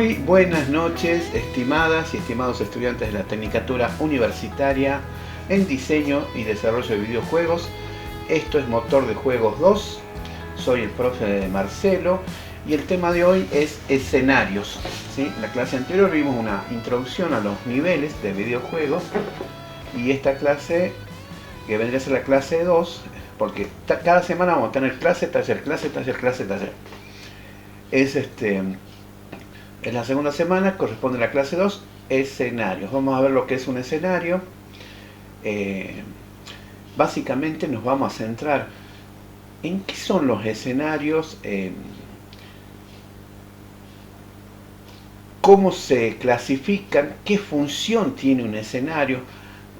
Muy buenas noches, estimadas y estimados estudiantes de la Tecnicatura Universitaria en Diseño y Desarrollo de Videojuegos. Esto es Motor de Juegos 2. Soy el profe Marcelo y el tema de hoy es escenarios. ¿Sí? En la clase anterior vimos una introducción a los niveles de videojuegos y esta clase, que vendría a ser la clase 2, porque cada semana vamos a tener clase, taller, clase, taller, clase, taller. Es la segunda semana, corresponde a la clase 2, escenarios. Vamos a ver lo que es un escenario. Básicamente nos vamos a centrar en qué son los escenarios, cómo se clasifican, qué función tiene un escenario.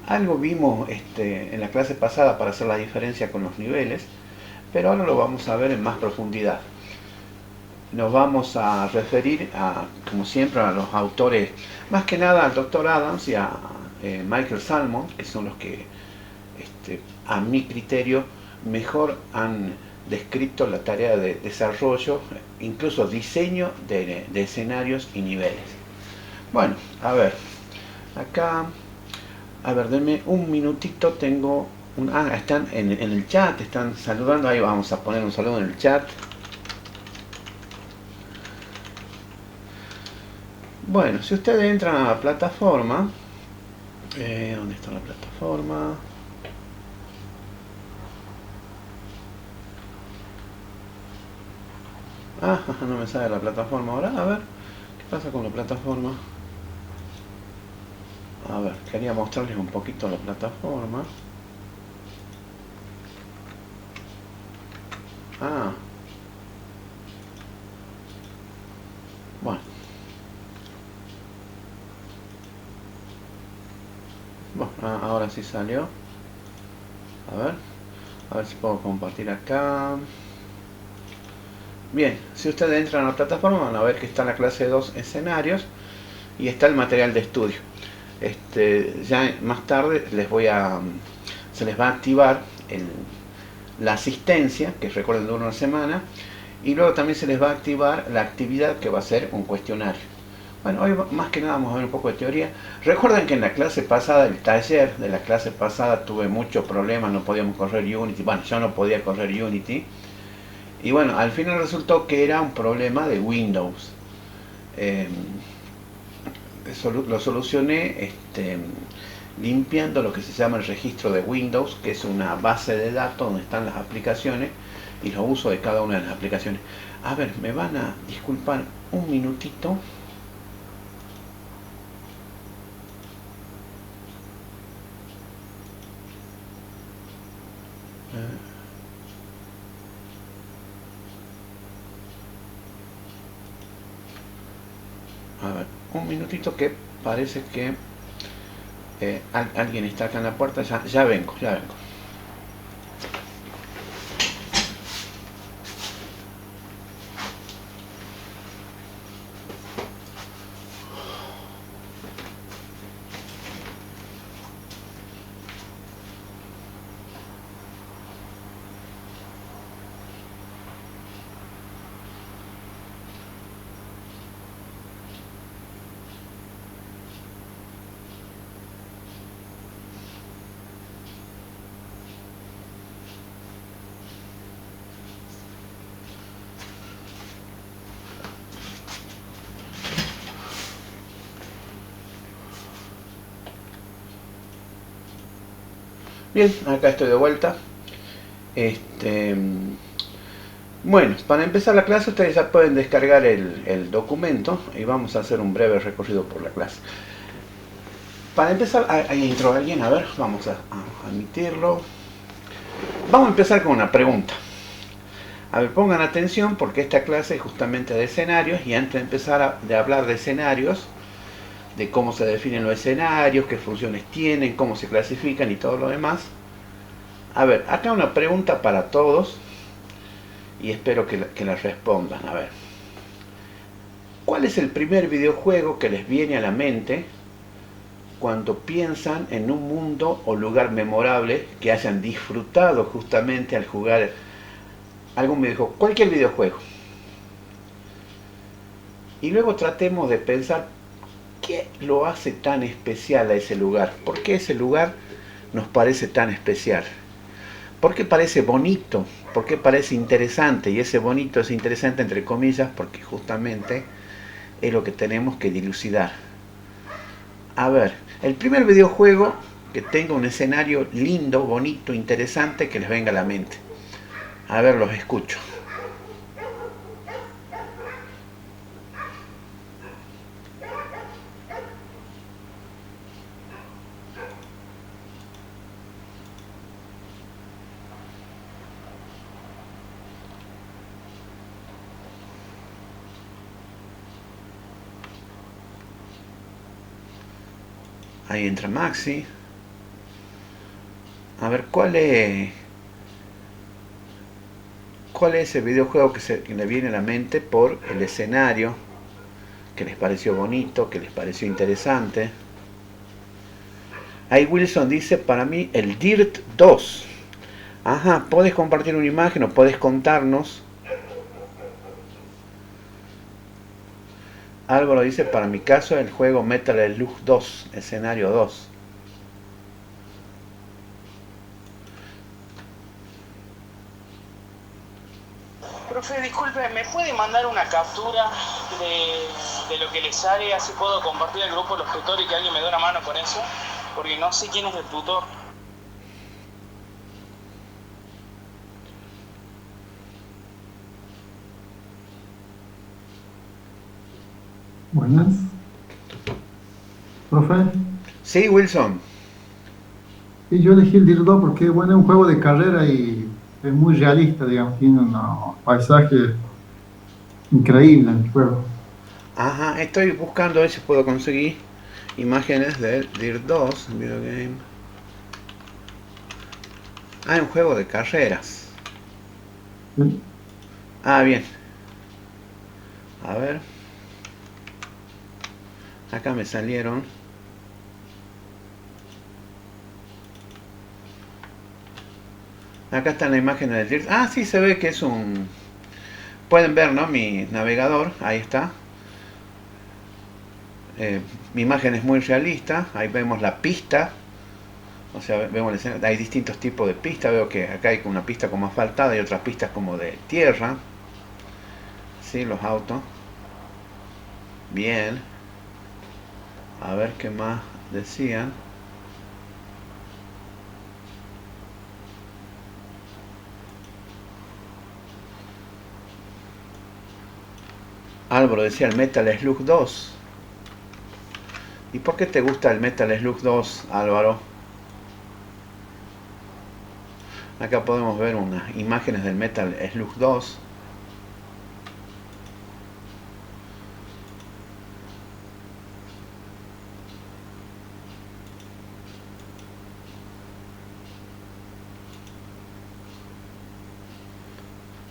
Algo vimos en la clase pasada para hacer la diferencia con los niveles, pero ahora lo vamos a ver en más profundidad. Nos vamos a referir, como siempre, a los autores, más que nada al Dr. Adams y a Michael Salmon, que son los que, a mi criterio, mejor han descrito la tarea de desarrollo, incluso diseño de escenarios y niveles. Bueno, a ver, acá, denme un minutito, tengo están en el chat, están saludando, ahí vamos a poner un saludo en el chat. Bueno, si ustedes entran a la plataforma, ¿dónde está la plataforma? No me sale la plataforma ahora. A ver, ¿qué pasa con la plataforma? A ver, quería mostrarles un poquito la plataforma. Bueno. Ahora sí salió. A ver si puedo compartir acá. Bien, si ustedes entran a la plataforma van a ver que está la clase 2 escenarios y está el material de estudio. Ya más tarde se les va a activar la asistencia, que recuerden dura una semana, y luego también se les va a activar la actividad que va a ser un cuestionario. Bueno, hoy más que nada vamos a ver un poco de teoría. Recuerden que en la clase pasada, el taller de la clase pasada, tuve muchos problemas, no podíamos correr Unity. Bueno, yo no podía correr Unity. Y bueno, al final resultó que era un problema de Windows. Lo solucioné limpiando lo que se llama el registro de Windows, que es una base de datos donde están las aplicaciones y los usos de cada una de las aplicaciones. A ver, me van a disculpar un minutito. A ver, un minutito, que parece que alguien está acá en la puerta. Ya vengo. Bien, acá estoy de vuelta. Bueno, para empezar la clase ustedes ya pueden descargar el documento y vamos a hacer un breve recorrido por la clase. Para empezar, ahí entró alguien, a ver, vamos a admitirlo. Vamos a empezar con una pregunta. A ver, pongan atención porque esta clase es justamente de escenarios, y antes de empezar a hablar de escenarios, de cómo se definen los escenarios, qué funciones tienen, cómo se clasifican y todo lo demás. A ver, acá una pregunta para todos y espero que la respondan. A ver, ¿cuál es el primer videojuego que les viene a la mente cuando piensan en un mundo o lugar memorable que hayan disfrutado justamente al jugar algún videojuego? Cualquier videojuego. y luego tratemos de pensar qué lo hace tan especial a ese lugar, por qué ese lugar nos parece tan especial, por qué parece bonito, por qué parece interesante, y ese bonito es interesante entre comillas porque justamente es lo que tenemos que dilucidar. A ver, el primer videojuego que tenga un escenario lindo, bonito, interesante, que les venga a la mente. A ver, los escucho. Ahí entra Maxi. A ver, ¿cuál es el videojuego que le viene a la mente por el escenario? Que les pareció bonito, que les pareció interesante. Ahí Wilson dice, para mí, el Dirt 2. Ajá, ¿puedes compartir una imagen o puedes contarnos? Álvaro dice, para mi caso, el juego Metal Slug 2, escenario 2. Profe, disculpe, ¿me puede mandar una captura de lo que le sale? Así puedo compartir el grupo de los tutores y que alguien me dé una mano con eso. Porque no sé quién es el tutor. Buenas. Profe, Sí, Wilson. y yo elegí el Dirdo porque bueno, es un juego de carrera y es muy realista, digamos, tiene un paisaje increíble en el juego. Ajá, estoy buscando a ver si puedo conseguir imágenes del Dirt 2, video game. Ah, un juego de carreras. ¿Sí? Ah, bien. A ver. Acá me salieron. Acá está la imagen del Dirt. Ah, sí, se ve que es un... Pueden ver, ¿no? Mi navegador. Ahí está. Mi imagen es muy realista. Ahí vemos la pista. O sea, vemos la escena. Hay distintos tipos de pistas. Veo que acá hay una pista como asfaltada y otras pistas como de tierra. Sí, los autos. Bien. A ver qué más decían. Álvaro decía el Metal Slug 2. ¿Y por qué te gusta el Metal Slug 2, Álvaro? Acá podemos ver unas imágenes del Metal Slug 2.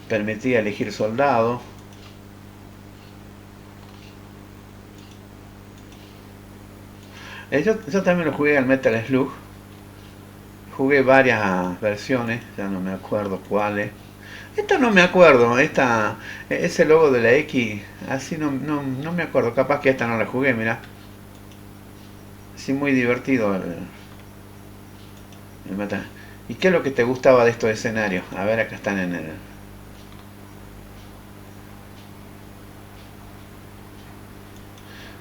Permitía elegir soldado. Yo también lo jugué al Metal Slug. Jugué varias versiones, ya no me acuerdo cuáles. Esta no me acuerdo, ese logo de la X, así no me acuerdo, capaz que esta no la jugué, mira. Sí, muy divertido el Metal. ¿Y qué es lo que te gustaba de estos escenarios? A ver, acá están en el...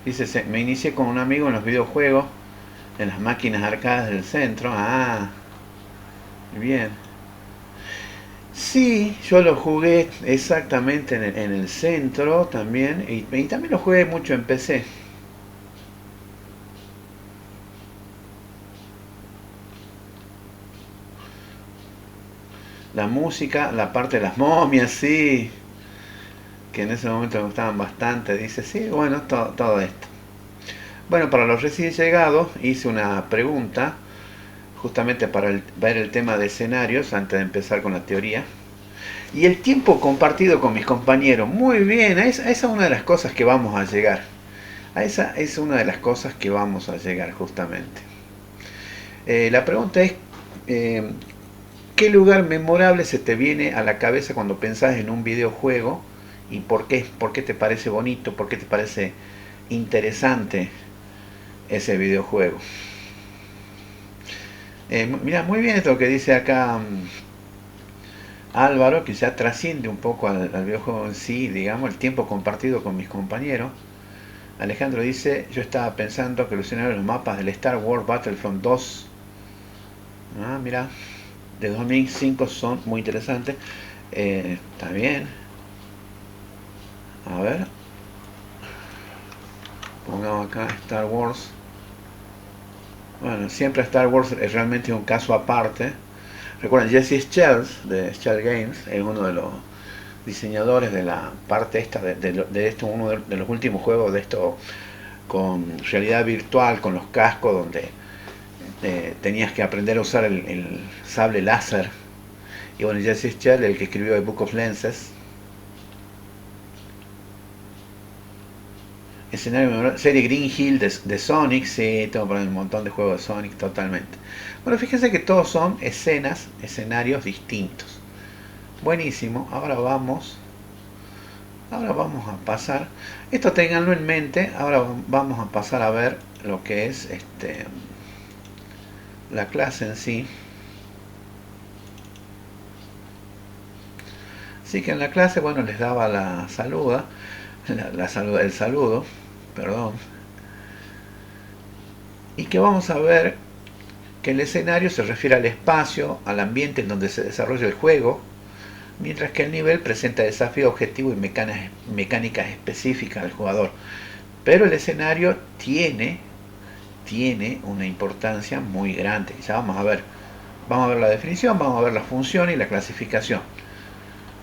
Dice, me inicié con un amigo en los videojuegos, en las máquinas arcadas del centro. Ah, bien. Sí, yo lo jugué exactamente en el centro también, y también lo jugué mucho en PC. La música, la parte de las momias, sí, que en ese momento me gustaban bastante. Dice, sí, bueno, todo esto. Bueno, para los recién llegados hice una pregunta justamente para ver el tema de escenarios antes de empezar con la teoría. Y el tiempo compartido con mis compañeros, muy bien, esa es una de las cosas que vamos a llegar. A esa es una de las cosas que vamos a llegar justamente. La pregunta es, ¿qué lugar memorable se te viene a la cabeza cuando pensás en un videojuego y por qué te parece bonito, por qué te parece interesante ese videojuego. Mira, muy bien esto que dice acá Álvaro, que ya trasciende un poco al videojuego en sí, digamos, el tiempo compartido con mis compañeros. Alejandro dice, yo estaba pensando que los escenarios de los mapas del Star Wars Battlefront 2, mira, de 2005 son muy interesantes. Está bien. A ver, pongamos acá Star Wars. Bueno, siempre Star Wars es realmente un caso aparte. Recuerden, Jesse Shells de Shell Games es uno de los diseñadores de la parte esta de esto, uno de los últimos juegos de esto con realidad virtual, con los cascos, donde tenías que aprender a usar el sable láser. Y bueno, Jesse Shells, el que escribió el Book of Lenses. Escenario, serie Green Hill de Sonic, sí, tengo por ahí un montón de juegos de Sonic, totalmente. Bueno, fíjense que todos son escenarios distintos. Buenísimo, ahora vamos a pasar, esto ténganlo en mente, ahora vamos a pasar a ver lo que es la clase en sí. Así que en la clase, bueno, les daba el saludo, perdón, y que vamos a ver que el escenario se refiere al espacio, al ambiente en donde se desarrolla el juego, mientras que el nivel presenta desafíos, objetivos y mecánicas específicas del jugador. Pero el escenario tiene una importancia muy grande. Ya vamos a ver la definición, vamos a ver la función y la clasificación.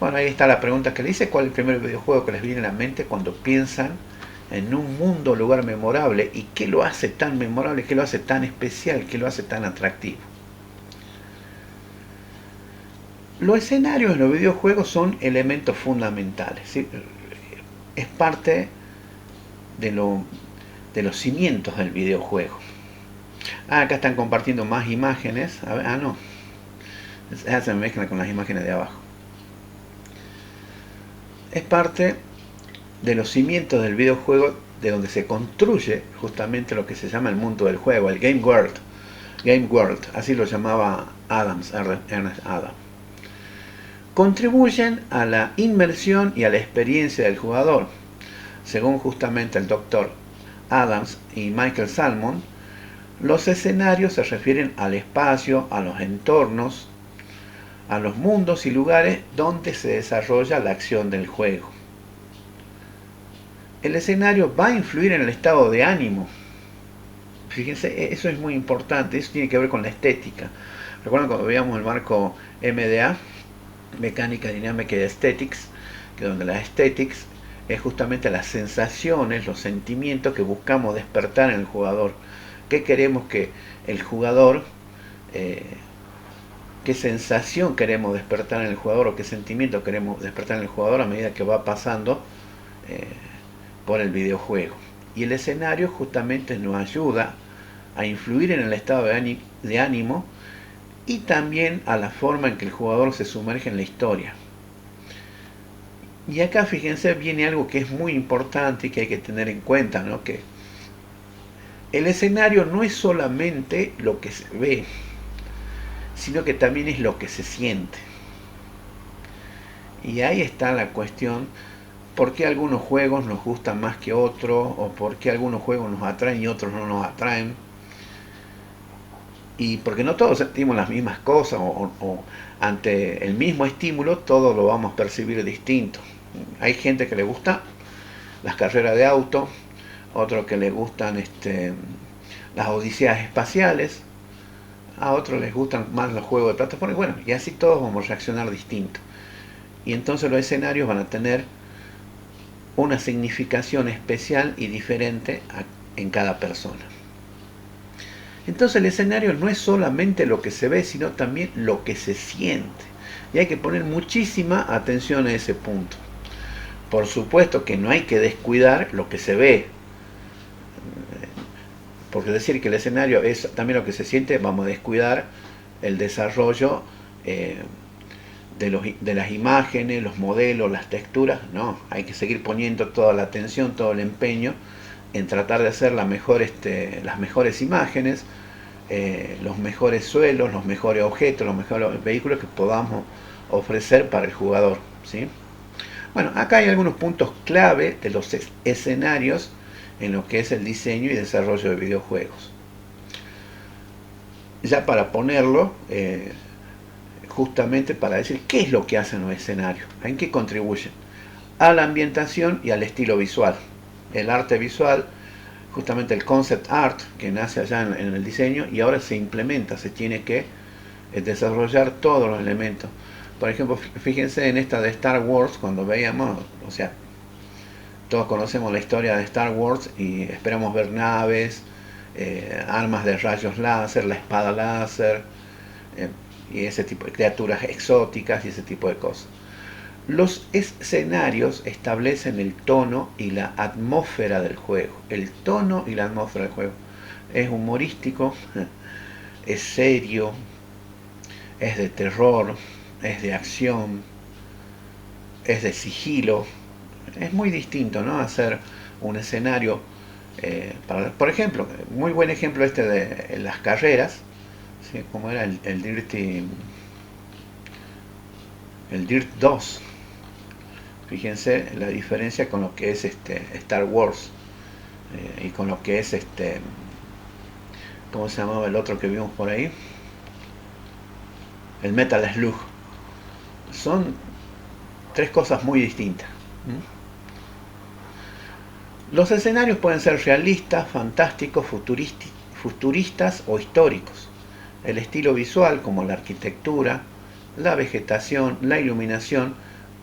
Bueno, ahí está la pregunta que le hice: ¿cuál es el primer videojuego que les viene a la mente cuando piensan en un mundo o lugar memorable? ¿Y qué lo hace tan memorable, qué lo hace tan especial, qué lo hace tan atractivo? Los escenarios en los videojuegos son elementos fundamentales, ¿sí? Es parte de los cimientos del videojuego. Acá están compartiendo más imágenes. A ver, no, se me mezcla con las imágenes de abajo. Es parte de los cimientos del videojuego, de donde se construye justamente lo que se llama el mundo del juego, el Game World, así lo llamaba Ernest Adams. Contribuyen a la inmersión y a la experiencia del jugador. Según justamente el Dr. Adams y Michael Salmon, los escenarios se refieren al espacio, a los entornos, a los mundos y lugares donde se desarrolla la acción del juego. El escenario va a influir en el estado de ánimo. Fíjense, eso es muy importante, eso tiene que ver con la estética. ¿Recuerdan cuando veíamos el marco MDA? Mecánica Dinámica y Aesthetics, que donde la aesthetics es justamente las sensaciones, los sentimientos que buscamos despertar en el jugador. ¿Qué queremos que el jugador, qué sensación queremos despertar en el jugador, o qué sentimiento queremos despertar en el jugador a medida que va pasando por el videojuego? Y el escenario justamente nos ayuda a influir en el estado de ánimo y también a la forma en que el jugador se sumerge en la historia. Y acá, fíjense, viene algo que es muy importante y que hay que tener en cuenta, ¿no? Que el escenario no es solamente lo que se ve, sino que también es lo que se siente. Y ahí está la cuestión: ¿por qué algunos juegos nos gustan más que otros? ¿O por qué algunos juegos nos atraen y otros no nos atraen? Y porque no todos sentimos las mismas cosas, o ante el mismo estímulo todos lo vamos a percibir distinto. Hay gente que le gusta las carreras de auto, otros que le gustan las odiseas espaciales, a otros les gustan más los juegos de plataforma, bueno, y así todos vamos a reaccionar distinto. Y entonces los escenarios van a tener una significación especial y diferente en cada persona. Entonces el escenario no es solamente lo que se ve, sino también lo que se siente. Y hay que poner muchísima atención a ese punto. Por supuesto que no hay que descuidar lo que se ve. Porque decir que el escenario es también lo que se siente, vamos a descuidar el desarrollo de las imágenes, los modelos, las texturas. No, hay que seguir poniendo toda la atención, todo el empeño en tratar de hacer las mejores imágenes, los mejores suelos, los mejores objetos, los mejores vehículos que podamos ofrecer para el jugador, ¿sí? Bueno, acá hay algunos puntos clave de los escenarios en lo que es el diseño y desarrollo de videojuegos. Ya para ponerlo, justamente para decir qué es lo que hacen los escenarios, en qué contribuyen a la ambientación y al estilo visual. El arte visual, justamente el concept art, que nace allá en el diseño y ahora se implementa, se tiene que desarrollar todos los elementos. Por ejemplo, fíjense en esta de Star Wars, cuando veíamos, o sea, todos conocemos la historia de Star Wars y esperamos ver naves, armas de rayos láser, la espada láser, y ese tipo de criaturas exóticas y ese tipo de cosas. Los escenarios establecen el tono y la atmósfera del juego. El tono y la atmósfera del juego. Es humorístico, es serio, es de terror, es de acción, es de sigilo. Es muy distinto, ¿no? Hacer un escenario, por ejemplo, muy buen ejemplo este de las carreras, ¿sí? Como era el Dirt 2. Fíjense la diferencia con lo que es Star Wars, y con lo que es ¿cómo se llamaba el otro que vimos por ahí? El Metal Slug. Son tres cosas muy distintas. Los escenarios pueden ser realistas, fantásticos, futuristas o históricos. El estilo visual, como la arquitectura, la vegetación, la iluminación,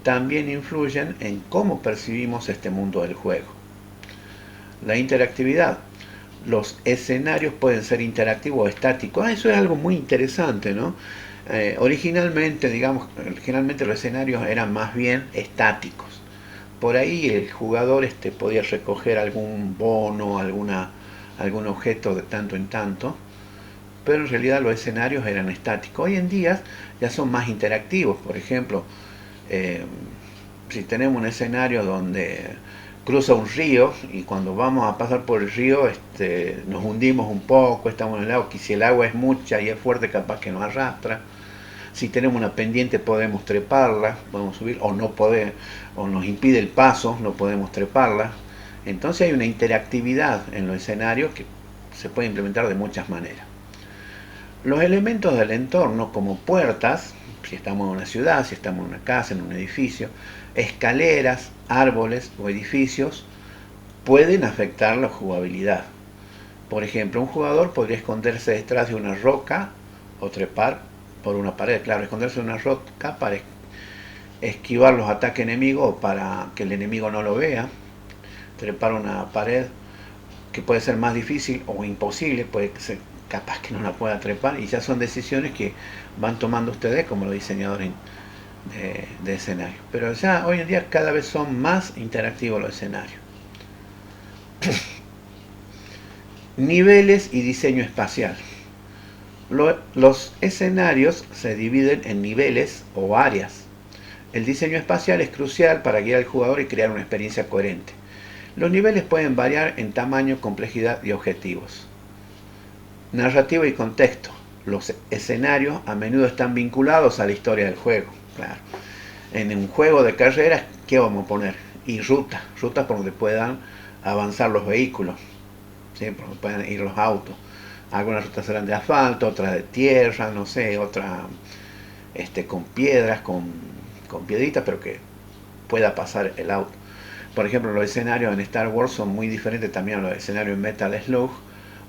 también influyen en cómo percibimos este mundo del juego. La interactividad. Los escenarios pueden ser interactivos o estáticos. Eso es algo muy interesante, ¿no? Originalmente los escenarios eran más bien estáticos. Por ahí el jugador podía recoger algún bono, algún objeto de tanto en tanto, pero en realidad los escenarios eran estáticos. Hoy en día ya son más interactivos. Por ejemplo, si tenemos un escenario donde cruza un río y cuando vamos a pasar por el río nos hundimos un poco, estamos en el agua, que si el agua es mucha y es fuerte capaz que nos arrastra. Si tenemos una pendiente podemos treparla, podemos subir, o nos impide el paso, no podemos treparla. Entonces hay una interactividad en los escenarios que se puede implementar de muchas maneras. Los elementos del entorno, como puertas, si estamos en una ciudad, si estamos en una casa, en un edificio, escaleras, árboles o edificios, pueden afectar la jugabilidad. Por ejemplo, un jugador podría esconderse detrás de una roca o trepar por una pared. Claro, esconderse en una roca para esquivar los ataques enemigos o para que el enemigo no lo vea. Trepar una pared que puede ser más difícil o imposible, puede ser capaz que no la pueda trepar, y ya son decisiones que van tomando ustedes como los diseñadores de escenarios. Pero ya hoy en día cada vez son más interactivos los escenarios. Niveles y diseño espacial. Los escenarios se dividen en niveles o áreas. El diseño espacial es crucial para guiar al jugador y crear una experiencia coherente. Los niveles pueden variar en tamaño, complejidad y objetivos. Narrativa y contexto. Los escenarios a menudo están vinculados a la historia del juego. Claro. En un juego de carreras, ¿qué vamos a poner? Y rutas por donde puedan avanzar los vehículos, ¿sí? Por donde puedan ir los autos. Algunas rutas serán de asfalto, otras de tierra, no sé, otras con piedras, con piedritas, pero que pueda pasar el auto. Por ejemplo, los escenarios en Star Wars son muy diferentes también a los escenarios en Metal Slug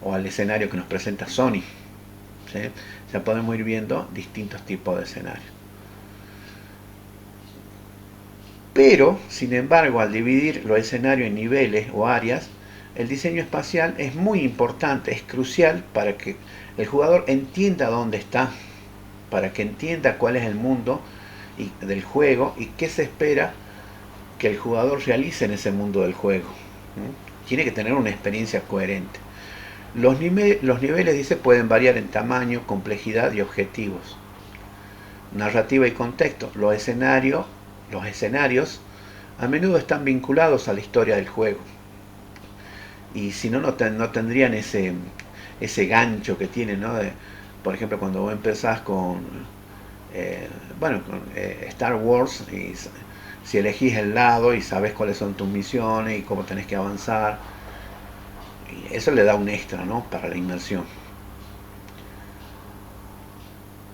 o al escenario que nos presenta Sony, ¿sí? Ya podemos ir viendo distintos tipos de escenarios. Pero, sin embargo, al dividir los escenarios en niveles o áreas, el diseño espacial es muy importante, es crucial para que el jugador entienda dónde está, para que entienda cuál es el mundo del juego y qué se espera que el jugador realice en ese mundo del juego. Tiene que tener una experiencia coherente. Los niveles, dice, pueden variar en tamaño, complejidad y objetivos. narrativa y contexto. Los escenarios a menudo están vinculados a la historia del juego. Y si no, no tendrían ese gancho que tienen, ¿no? Por ejemplo, cuando vos empezás con Star Wars, y si elegís el lado y sabes cuáles son tus misiones y cómo tenés que avanzar, y eso le da un extra, ¿no? Para la inmersión.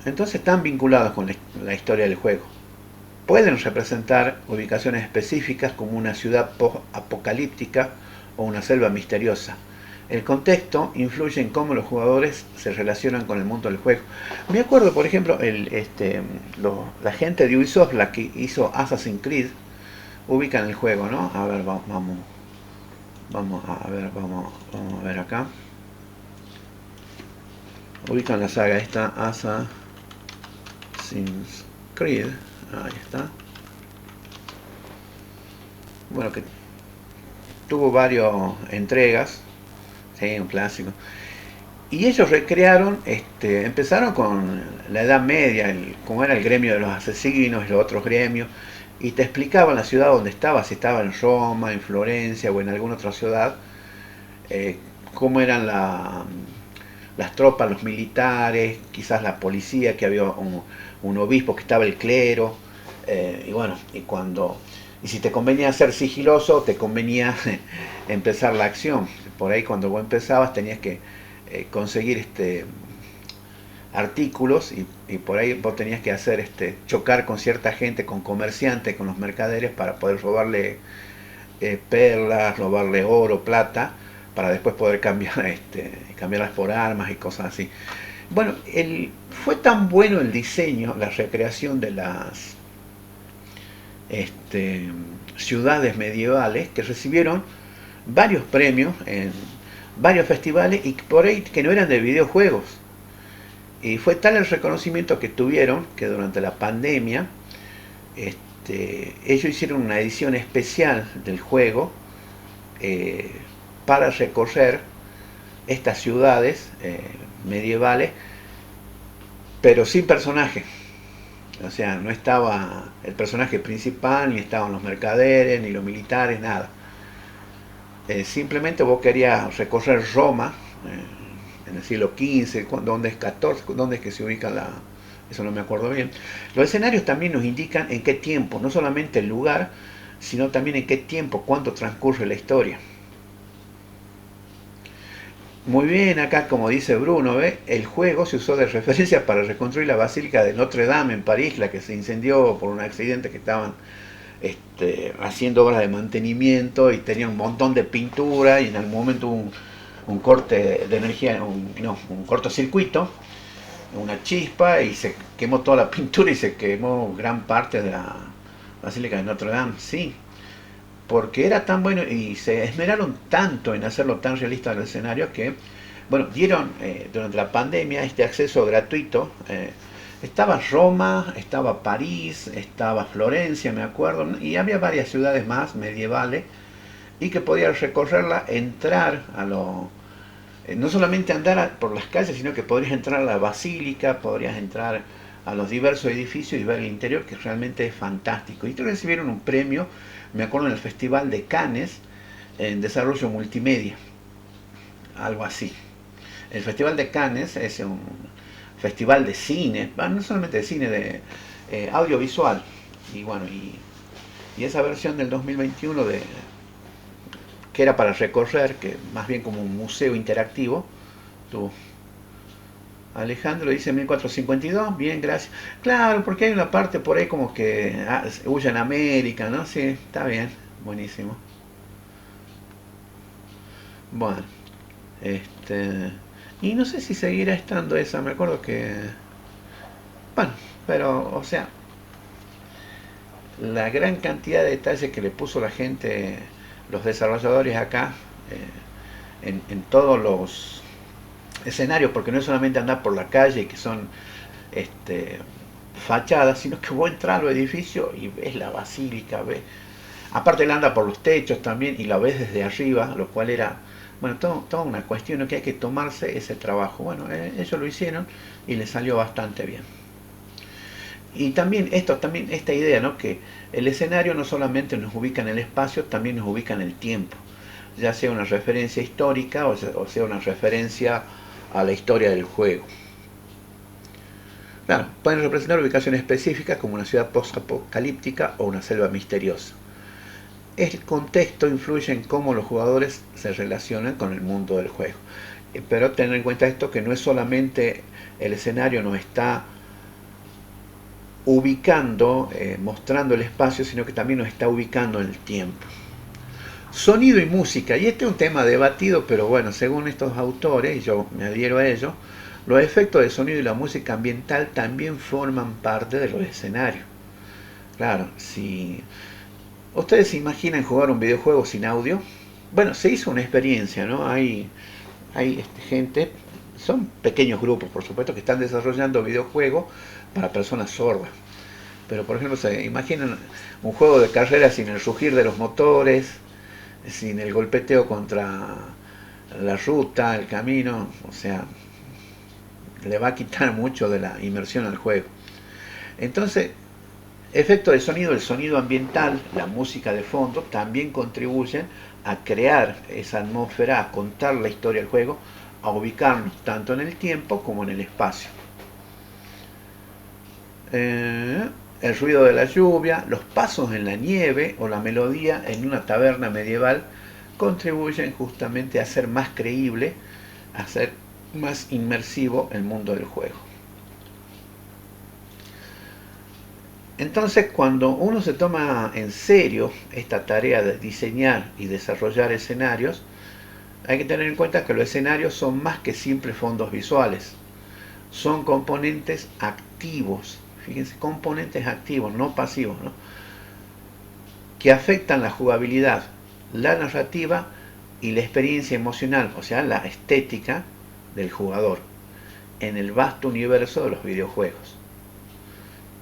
Entonces están vinculados con la historia del juego. Pueden representar ubicaciones específicas como una ciudad apocalíptica o una selva misteriosa. El contexto influye en cómo los jugadores se relacionan con el mundo del juego. Me acuerdo, por ejemplo, la gente de Ubisoft, la que hizo Assassin's Creed, ubican el juego, ¿no? A ver, vamos a ver acá. Ubican la saga esta, Assassin's Creed. Ahí está. Bueno, que tuvo varias entregas. Sí, un clásico. Y ellos recrearon, empezaron con la Edad Media, como era el gremio de los asesinos y los otros gremios, y te explicaban la ciudad donde estaba, si estaba en Roma, en Florencia o en alguna otra ciudad, cómo eran las tropas, los militares, quizás la policía, que había un obispo, que estaba el clero, y bueno, y si te convenía ser sigiloso, te convenía empezar la acción. Por ahí cuando vos empezabas tenías que conseguir artículos, y por ahí vos tenías que hacer chocar con cierta gente, con comerciantes, con los mercaderes, para poder robarle perlas, robarle oro, plata, para después poder cambiarlas por armas y cosas así. Bueno, fue tan bueno el diseño, la recreación de las ciudades medievales, que recibieron varios premios en varios festivales, y por ahí que no eran de videojuegos. Y fue tal el reconocimiento que tuvieron, que durante la pandemia ellos hicieron una edición especial del juego para recorrer estas ciudades medievales, pero sin personaje. O sea, no estaba el personaje principal, ni estaban los mercaderes, ni los militares, nada. Simplemente vos querías recorrer Roma en el siglo XV, ¿dónde es XIV? ¿Dónde es que se ubica eso no me acuerdo bien. Los escenarios también nos indican en qué tiempo, no solamente el lugar, sino también en qué tiempo, cuánto transcurre la historia. Muy bien, acá como dice Bruno, el juego se usó de referencia para reconstruir la Basílica de Notre Dame en París, la que se incendió por un accidente, que estaban haciendo obras de mantenimiento y tenía un montón de pintura, y en algún momento un corte de energía, un cortocircuito, una chispa, y se quemó toda la pintura y se quemó gran parte de la Basílica de Notre Dame. Sí, porque era tan bueno y se esmeraron tanto en hacerlo tan realista al escenario que, bueno, dieron durante la pandemia este acceso gratuito. Estaba Roma, estaba París, estaba Florencia, me acuerdo, y había varias ciudades más medievales, y que podías recorrerla, entrar no solamente andar por las calles, sino que podrías entrar a la basílica, podrías entrar a los diversos edificios y ver el interior, que realmente es fantástico. Y recibieron un premio, me acuerdo, en el Festival de Cannes, en desarrollo multimedia, algo así. El Festival de Cannes es un festival de cine, no solamente de cine, de audiovisual. Y bueno, y esa versión del 2021 que era para recorrer, que más bien como un museo interactivo, tuvo. Alejandro dice 1452, bien, gracias. Claro, porque hay una parte por ahí como que huye en América, ¿no? Sí, está bien, buenísimo. Bueno, y no sé si seguirá estando esa, me acuerdo que... Bueno, pero, o sea, la gran cantidad de detalles que le puso la gente, los desarrolladores acá, en todos los escenarios, porque no es solamente andar por la calle, que son fachadas, sino que vos entras a los edificios y ves la basílica, aparte él anda por los techos también y la ves desde arriba, lo cual era, bueno, toda una cuestión, ¿no? Que hay que tomarse ese trabajo. Bueno, ellos lo hicieron y les salió bastante bien. Y también esta idea, ¿no? Que el escenario no solamente nos ubica en el espacio, también nos ubica en el tiempo, ya sea una referencia histórica o sea una referencia a la historia del juego. Claro, pueden representar ubicaciones específicas como una ciudad post-apocalíptica o una selva misteriosa. El contexto influye en cómo los jugadores se relacionan con el mundo del juego. Pero tener en cuenta esto, que no es solamente el escenario nos está ubicando, mostrando el espacio, sino que también nos está ubicando en el tiempo. Sonido y música, y este es un tema debatido, pero bueno, según estos autores, y yo me adhiero a ello, los efectos de sonido y la música ambiental también forman parte de los escenarios. Claro, si ustedes se imaginan jugar un videojuego sin audio, bueno, se hizo una experiencia, ¿no? Hay gente, son pequeños grupos, por supuesto, que están desarrollando videojuegos para personas sordas. Pero, por ejemplo, se imaginan un juego de carrera sin el rugir de los motores, sin el golpeteo contra la ruta, el camino, o sea, le va a quitar mucho de la inmersión al juego. Entonces, efecto de sonido, el sonido ambiental, la música de fondo, también contribuyen a crear esa atmósfera, a contar la historia del juego, a ubicarnos tanto en el tiempo como en el espacio. El ruido de la lluvia, los pasos en la nieve o la melodía en una taberna medieval contribuyen justamente a hacer más creíble, a hacer más inmersivo el mundo del juego. Entonces, cuando uno se toma en serio esta tarea de diseñar y desarrollar escenarios, hay que tener en cuenta que los escenarios son más que simples fondos visuales, son componentes activos. Fíjense, componentes activos, no pasivos, ¿no? Que afectan la jugabilidad, la narrativa y la experiencia emocional, o sea, la estética del jugador en el vasto universo de los videojuegos.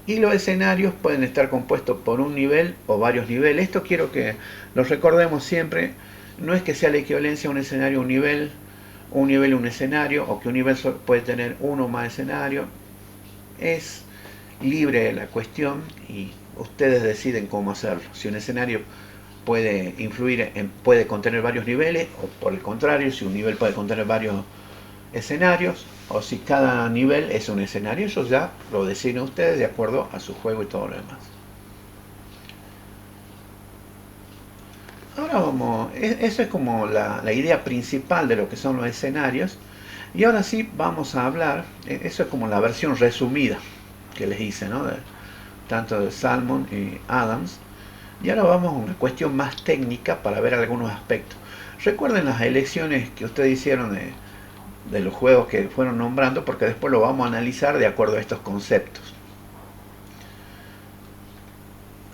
Y los escenarios pueden estar compuestos por un nivel o varios niveles. Esto quiero que lo recordemos siempre. No es que sea la equivalencia a un escenario, un nivel, un escenario, o que un nivel puede tener uno o más escenarios. Es libre la cuestión y ustedes deciden cómo hacerlo. Si un escenario puede puede contener varios niveles, o por el contrario, si un nivel puede contener varios escenarios, o si cada nivel es un escenario, eso ya lo deciden ustedes de acuerdo a su juego y todo lo demás. Ahora eso es como la idea principal de lo que son los escenarios, y ahora sí vamos a hablar, eso es como la versión resumida que les hice, ¿no? Tanto de Salmon y Adams. Y ahora vamos a una cuestión más técnica para ver algunos aspectos. Recuerden las elecciones que ustedes hicieron de los juegos que fueron nombrando, porque después lo vamos a analizar de acuerdo a estos conceptos.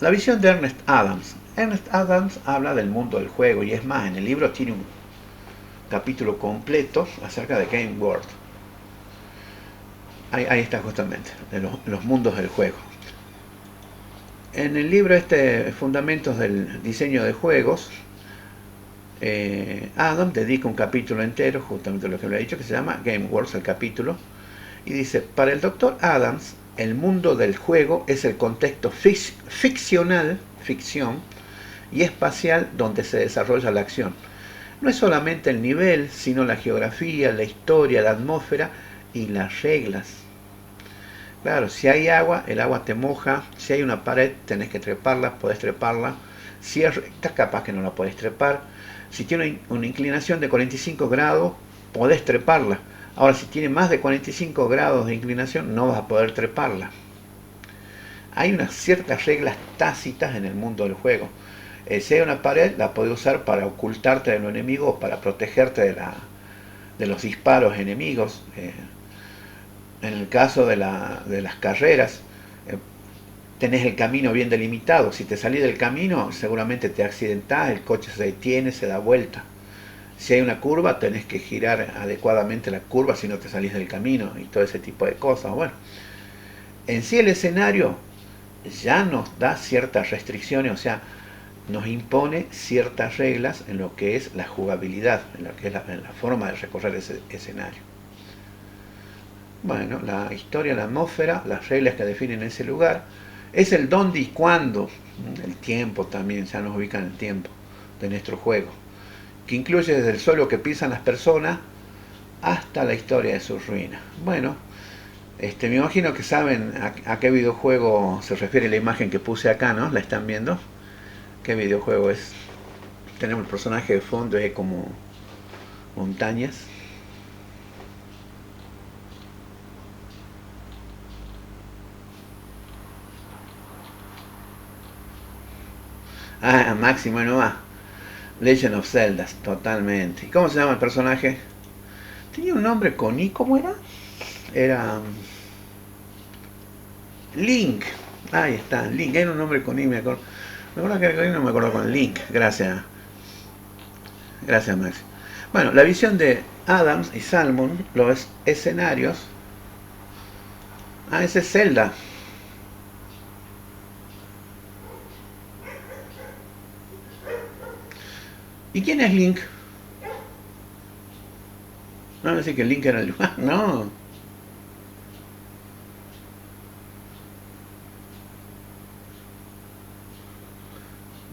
La visión de Ernest Adams. Ernest Adams habla del mundo del juego, y es más, en el libro tiene un capítulo completo acerca de Game World. Ahí está justamente, de los mundos del juego. En el libro Fundamentos del Diseño de Juegos, Adam dedica un capítulo entero, justamente lo que le he dicho, que se llama Game World, el capítulo, y dice: para el doctor Adams, el mundo del juego es el contexto ficción y espacial donde se desarrolla la acción. No es solamente el nivel, sino la geografía, la historia, la atmósfera y las reglas. Claro, si hay agua, el agua te moja. Si hay una pared, tenés que treparla, podés treparla. Si es recta, capaz que no la podés trepar. Si tiene una inclinación de 45 grados, podés treparla. Ahora, si tiene más de 45 grados de inclinación, no vas a poder treparla. Hay unas ciertas reglas tácitas en el mundo del juego. Si hay una pared, la podés usar para ocultarte de los enemigos o para protegerte de los disparos enemigos. En el caso de las carreras, tenés el camino bien delimitado. Si te salís del camino, seguramente te accidentás, el coche se detiene, se da vuelta. Si hay una curva, tenés que girar adecuadamente la curva si no te salís del camino y todo ese tipo de cosas. Bueno, en sí el escenario ya nos da ciertas restricciones, o sea, nos impone ciertas reglas en lo que es la jugabilidad, en lo que es en la forma de recorrer ese escenario. Bueno, la historia, la atmósfera, las reglas que definen ese lugar. Es el dónde y cuándo. El tiempo también, ya nos ubican el tiempo de nuestro juego. Que incluye desde el suelo que pisan las personas hasta la historia de sus ruinas. Bueno, me imagino que saben a qué videojuego se refiere la imagen que puse acá, ¿no? ¿La están viendo? ¿Qué videojuego es? Tenemos el personaje de fondo, es como montañas. Ah, Máximo no va. Legend of Zelda, totalmente. ¿Y cómo se llama el personaje? Tenía un nombre con I, ¿cómo era? Era Link. Ahí está, Link. Era un nombre con I, me acuerdo. Me acuerdo que era con I, no me acuerdo con Link. Gracias. Gracias, Max. Bueno, la visión de Adams y Salmon, los escenarios. Ah, ese es Zelda. ¿Y quién es Link? No, me decía que Link era el... No.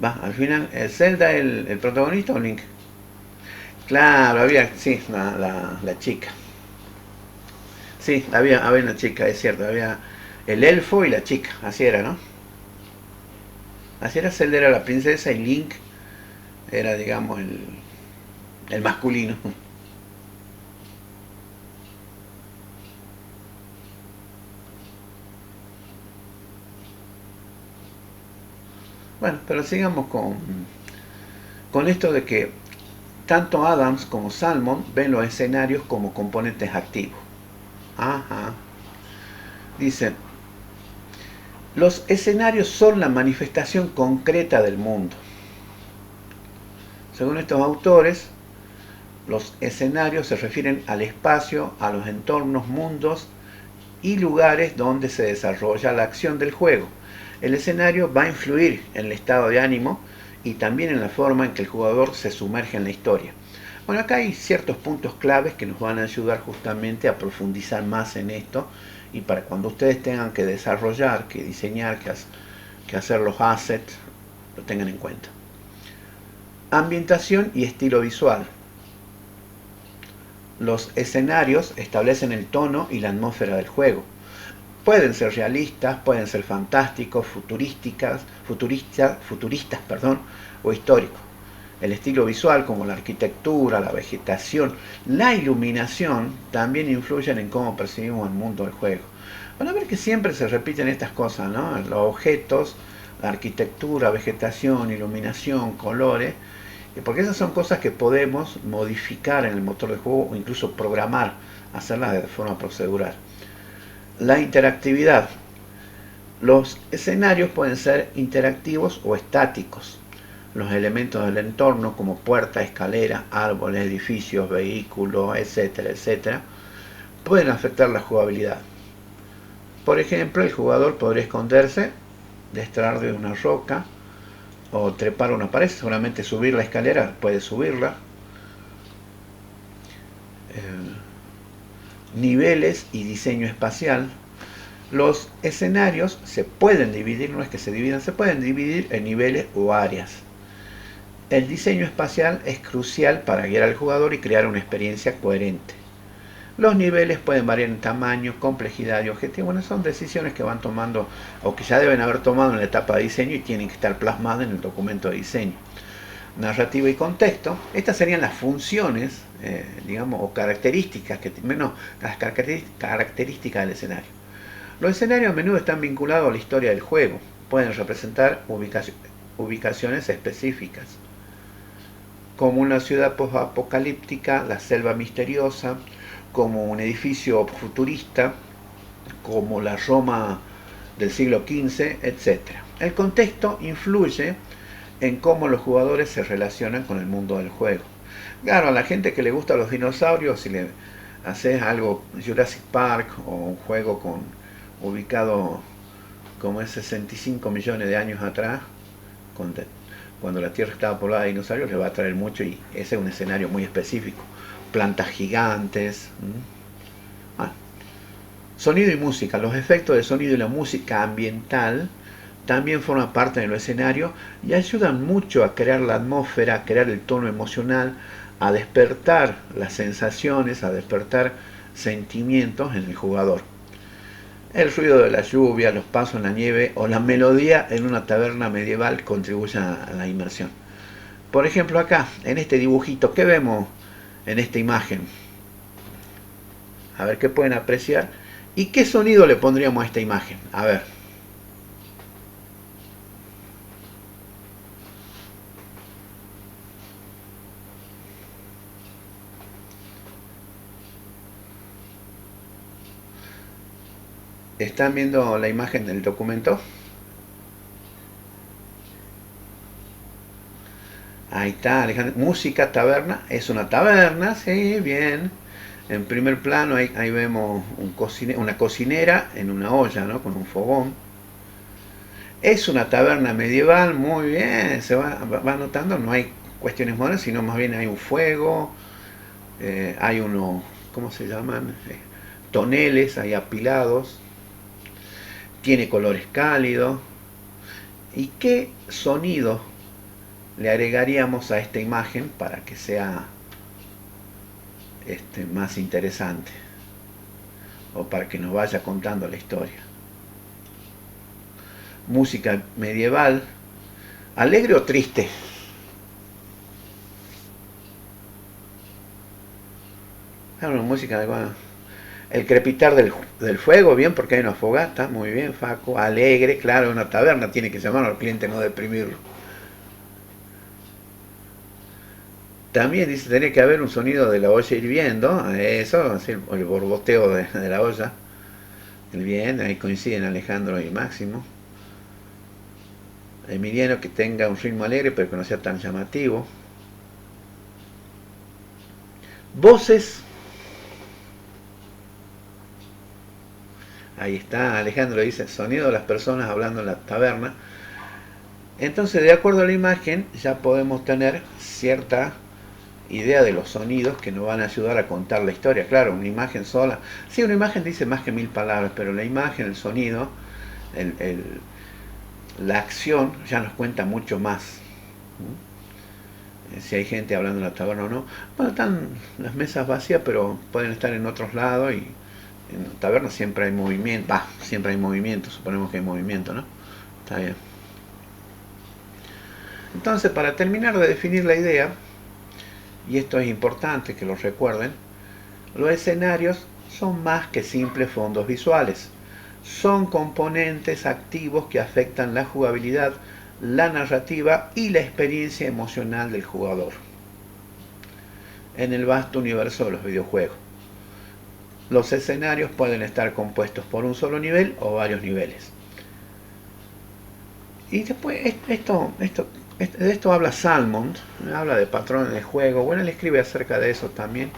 Va, al final, ¿es Zelda el protagonista o Link? Claro, había, sí, la chica. Sí, había una chica, es cierto, había el elfo y la chica, así era, ¿no? Así era, Zelda era la princesa y Link era, digamos, el masculino. Bueno, pero sigamos con esto de que tanto Adams como Salmon ven los escenarios como componentes activos. Ajá. Dicen, los escenarios son la manifestación concreta del mundo. Según estos autores, los escenarios se refieren al espacio, a los entornos, mundos y lugares donde se desarrolla la acción del juego. El escenario va a influir en el estado de ánimo y también en la forma en que el jugador se sumerge en la historia. Bueno, acá hay ciertos puntos claves que nos van a ayudar justamente a profundizar más en esto y para cuando ustedes tengan que desarrollar, que diseñar, que hacer los assets, lo tengan en cuenta. Ambientación y estilo visual. Los escenarios establecen el tono y la atmósfera del juego. Pueden ser realistas, pueden ser fantásticos, futuristas, o históricos. El estilo visual, como la arquitectura, la vegetación, la iluminación, también influyen en cómo percibimos el mundo del juego. Van a ver que siempre se repiten estas cosas, ¿no? Los objetos, la arquitectura, vegetación, iluminación, colores, porque esas son cosas que podemos modificar en el motor de juego o incluso programar, hacerlas de forma procedural. La interactividad. Los escenarios pueden ser interactivos o estáticos. Los elementos del entorno como puertas, escaleras, árboles, edificios, vehículos, etcétera, etcétera, pueden afectar la jugabilidad. Por ejemplo, el jugador podría esconderse detrás de una roca o trepar una pared, seguramente subir la escalera, puede subirla. Niveles y diseño espacial. Los escenarios se pueden dividir, no es que se dividan, se pueden dividir en niveles o áreas. El diseño espacial es crucial para guiar al jugador y crear una experiencia coherente. Los niveles pueden variar en tamaño, complejidad y objetivo. Bueno, son decisiones que van tomando o que ya deben haber tomado en la etapa de diseño y tienen que estar plasmadas en el documento de diseño. Narrativa y contexto. Estas serían las funciones, digamos, o características, las características del escenario. Los escenarios a menudo están vinculados a la historia del juego. Pueden representar ubicaciones específicas, como una ciudad post-apocalíptica, la selva misteriosa, como un edificio futurista, como la Roma del siglo XV, etc. El contexto influye en cómo los jugadores se relacionan con el mundo del juego. Claro, a la gente que le gusta los dinosaurios, si le haces algo Jurassic Park o un juego ubicado como es 65 millones de años atrás, cuando la Tierra estaba poblada de dinosaurios, le va a atraer mucho y ese es un escenario muy específico. Plantas gigantes. Sonido y música. Los efectos de sonido y la música ambiental también forman parte del escenario y ayudan mucho a crear la atmósfera, a crear el tono emocional, a despertar las sensaciones, a despertar sentimientos en el jugador. El ruido de la lluvia, los pasos en la nieve o la melodía en una taberna medieval contribuyen a la inmersión. Por ejemplo, acá, en este dibujito, ¿qué vemos en esta imagen? A ver qué pueden apreciar. ¿Y qué sonido le pondríamos a esta imagen? A ver. ¿Están viendo la imagen del documento? Ahí está, Alejandro. Música, taberna. Es una taberna, sí, bien. En primer plano ahí vemos una cocinera en una olla, ¿no? Con un fogón. Es una taberna medieval, muy bien. Se va notando, no hay cuestiones modernas, sino más bien hay un fuego. Hay unos, ¿cómo se llaman? Toneles ahí apilados. Tiene colores cálidos. ¿Y qué sonido le agregaríamos a esta imagen para que sea más interesante o para que nos vaya contando la historia? Música medieval, alegre o triste. Una música, bueno, el crepitar del fuego, bien, porque hay una fogata, muy bien, Faco. Alegre, claro, una taberna, tiene que llamar al cliente, no deprimirlo. También dice, tiene que haber un sonido de la olla hirviendo, eso, así, el borboteo de la olla. Bien, ahí coinciden Alejandro y Máximo. Emiliano, que tenga un ritmo alegre, pero que no sea tan llamativo. Voces. Ahí está, Alejandro dice, sonido de las personas hablando en la taberna. Entonces, de acuerdo a la imagen, ya podemos tener cierta idea de los sonidos que nos van a ayudar a contar la historia. Claro, una imagen sola. Sí, una imagen dice más que 1000 palabras, pero la imagen, el sonido, la acción ya nos cuenta mucho más. Si hay gente hablando en la taberna o no. Bueno, están las mesas vacías, pero pueden estar en otros lados y en la taberna siempre hay movimiento. Siempre hay movimiento, suponemos que hay movimiento, ¿no? Está bien. Entonces, para terminar de definir la idea, y esto es importante que lo recuerden, los escenarios son más que simples fondos visuales. Son componentes activos que afectan la jugabilidad, la narrativa y la experiencia emocional del jugador en el vasto universo de los videojuegos. Los escenarios pueden estar compuestos por un solo nivel o varios niveles. Y después de esto habla Salmond, habla de patrones de juego. Bueno, él escribe acerca de eso también.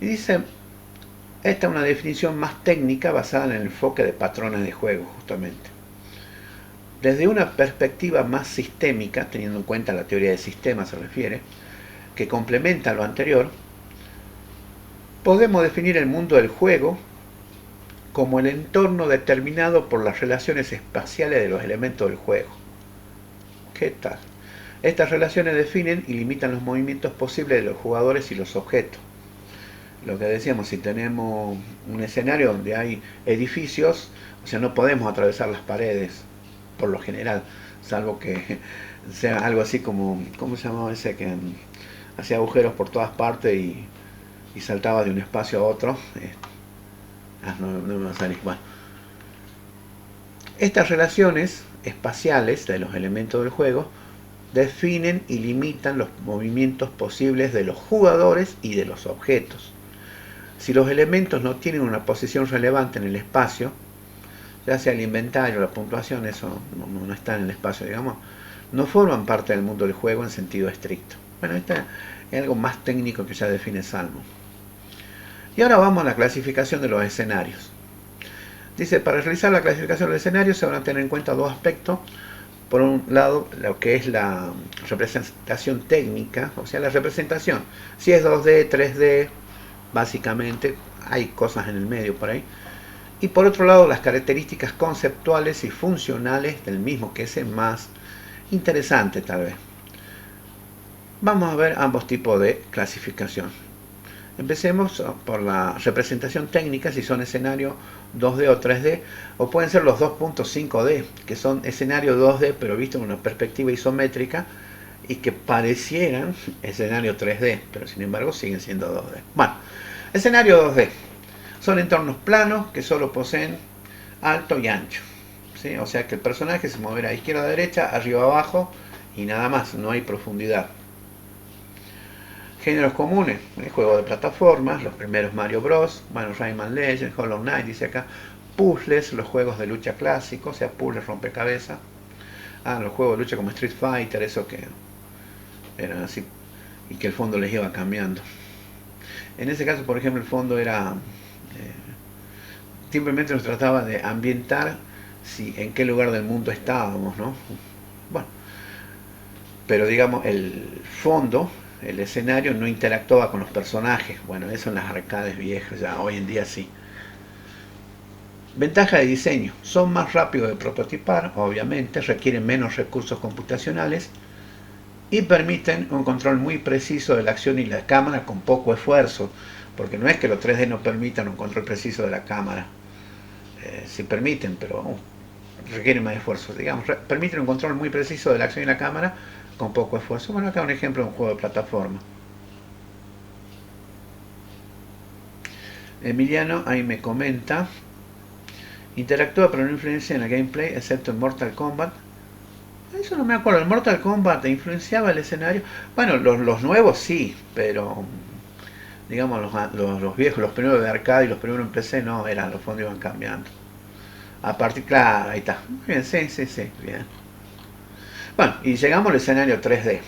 Y dice, esta es una definición más técnica basada en el enfoque de patrones de juego, justamente. Desde una perspectiva más sistémica, teniendo en cuenta la teoría de sistemas se refiere, que complementa lo anterior, podemos definir el mundo del juego como el entorno determinado por las relaciones espaciales de los elementos del juego. ¿Qué tal? Estas relaciones definen y limitan los movimientos posibles de los jugadores y los objetos. Lo que decíamos, si tenemos un escenario donde hay edificios, o sea, no podemos atravesar las paredes, por lo general, salvo que sea algo así como, ¿cómo se llamaba ese que hacía agujeros por todas partes y saltaba de un espacio a otro? No me va a salir. Bueno. Estas relaciones espaciales de los elementos del juego definen y limitan los movimientos posibles de los jugadores y de los objetos. Si los elementos no tienen una posición relevante en el espacio, ya sea el inventario, la puntuación, eso no está en el espacio, digamos, no forman parte del mundo del juego en sentido estricto. Bueno, esto es algo más técnico que ya define Salmond. Y ahora vamos a la clasificación de los escenarios. Dice, para realizar la clasificación de los escenarios se van a tener en cuenta dos aspectos. Por un lado, lo que es la representación técnica, o sea, la representación. Si es 2D, 3D, básicamente, hay cosas en el medio por ahí. Y por otro lado, las características conceptuales y funcionales del mismo, que es más interesante tal vez. Vamos a ver ambos tipos de clasificación. Empecemos por la representación técnica, si son escenario 2D o 3D, o pueden ser los 2.5D, que son escenario 2D, pero visto en una perspectiva isométrica, y que parecieran escenario 3D, pero sin embargo siguen siendo 2D. Bueno, escenario 2D. Son entornos planos que solo poseen alto y ancho, ¿sí? O sea que el personaje se moverá a izquierda a derecha, arriba a abajo, y nada más, no hay profundidad. Géneros comunes, el juego de plataformas, los primeros Mario Bros, bueno, Rayman Legends, Hollow Knight, dice acá, puzzles, los juegos de lucha clásicos, o sea, puzzles, rompecabezas, los juegos de lucha como Street Fighter, eso que eran así, y que el fondo les iba cambiando. En ese caso, por ejemplo, el fondo era, simplemente nos trataba de ambientar en qué lugar del mundo estábamos, ¿no? Bueno, pero digamos, el fondo, el escenario no interactuaba con los personajes. Bueno, eso en las arcades viejas, ya hoy en día sí. Ventaja de diseño. Son más rápidos de prototipar, obviamente, requieren menos recursos computacionales y permiten un control muy preciso de la acción y la cámara con poco esfuerzo, porque no es que los 3D no permitan un control preciso de la cámara. Sí permiten, pero requieren más esfuerzo. Digamos, permiten un control muy preciso de la acción y la cámara con poco esfuerzo. Bueno, acá un ejemplo de un juego de plataforma. Emiliano ahí me comenta: interactúa pero no influencia en el gameplay, excepto en Mortal Kombat. Eso no me acuerdo. ¿El Mortal Kombat influenciaba el escenario? Bueno, los nuevos sí, pero digamos los viejos, los primeros de arcade y los primeros en PC no, los fondos iban cambiando. A partir, claro, ahí está. Muy bien, sí, bien. Bueno, y llegamos al escenario 3D.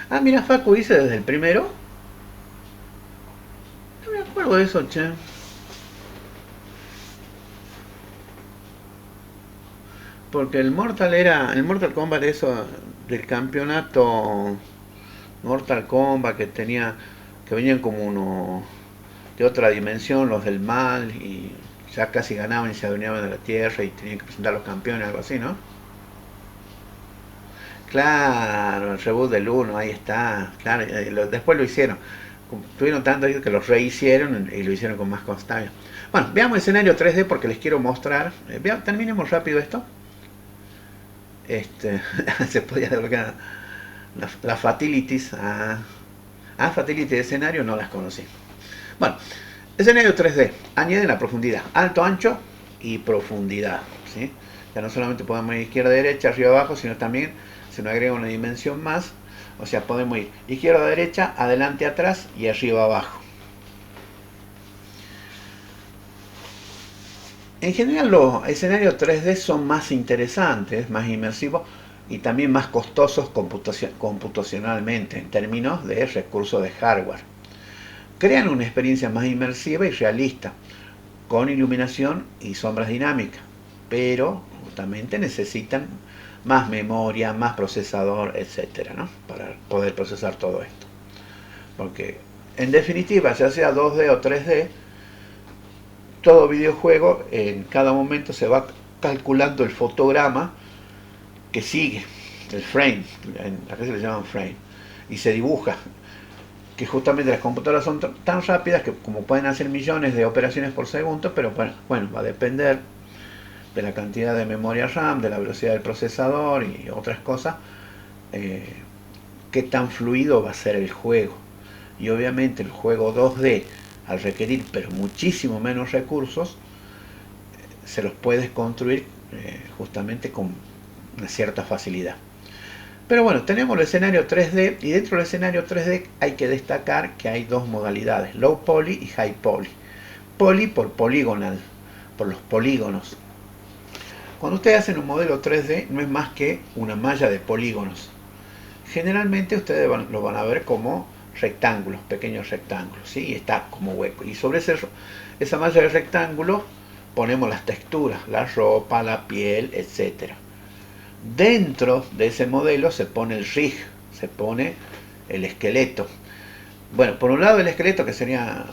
Ah, mira, Facu dice desde el primero. No me acuerdo de eso, che. Porque el Mortal Kombat, eso del campeonato Mortal Kombat que venían como uno de otra dimensión, los del mal, y ya casi ganaban y se adueñaban de la tierra y tenían que presentar los campeones, algo así, ¿no? Claro, el reboot del 1, ahí está. Claro, después lo hicieron. Tuvieron tanto que los rehicieron y lo hicieron con más constancia. Bueno, veamos el escenario 3D porque les quiero mostrar. Terminemos rápido esto. Se podía desbloquear las fatalities. Fatality de escenario no las conocí. Bueno, escenario 3D. Añade la profundidad. Alto, ancho y profundidad, ¿sí? Ya no solamente podemos ir izquierda, derecha, arriba, abajo, sino también se nos agrega una dimensión más. O sea, podemos ir izquierda, derecha, adelante, atrás y arriba, abajo. En general los escenarios 3D son más interesantes, más inmersivos y también más costosos computacionalmente en términos de recursos de hardware. Crean una experiencia más inmersiva y realista, con iluminación y sombras dinámicas, pero justamente necesitan más memoria, más procesador, etcétera, ¿no? Para poder procesar todo esto. Porque en definitiva, ya sea 2D o 3D, todo videojuego en cada momento se va calculando el fotograma que sigue, el frame, acá se le llaman frame, y se dibuja, que justamente las computadoras son tan rápidas que como pueden hacer millones de operaciones por segundo, pero bueno, va a depender de la cantidad de memoria RAM, de la velocidad del procesador y otras cosas, qué tan fluido va a ser el juego. Y obviamente el juego 2D, al requerir pero muchísimo menos recursos, se los puedes construir justamente con una cierta facilidad. Pero bueno, tenemos el escenario 3D y dentro del escenario 3D hay que destacar que hay dos modalidades, Low Poly y High Poly. Poly por poligonal, por los polígonos. Cuando ustedes hacen un modelo 3D no es más que una malla de polígonos. Generalmente ustedes lo van a ver como rectángulos, pequeños rectángulos, ¿sí? Y está como hueco. Y sobre esa malla de rectángulos ponemos las texturas, la ropa, la piel, etc. Dentro de ese modelo se pone el rig, se pone el esqueleto. Bueno, por un lado el esqueleto, que sería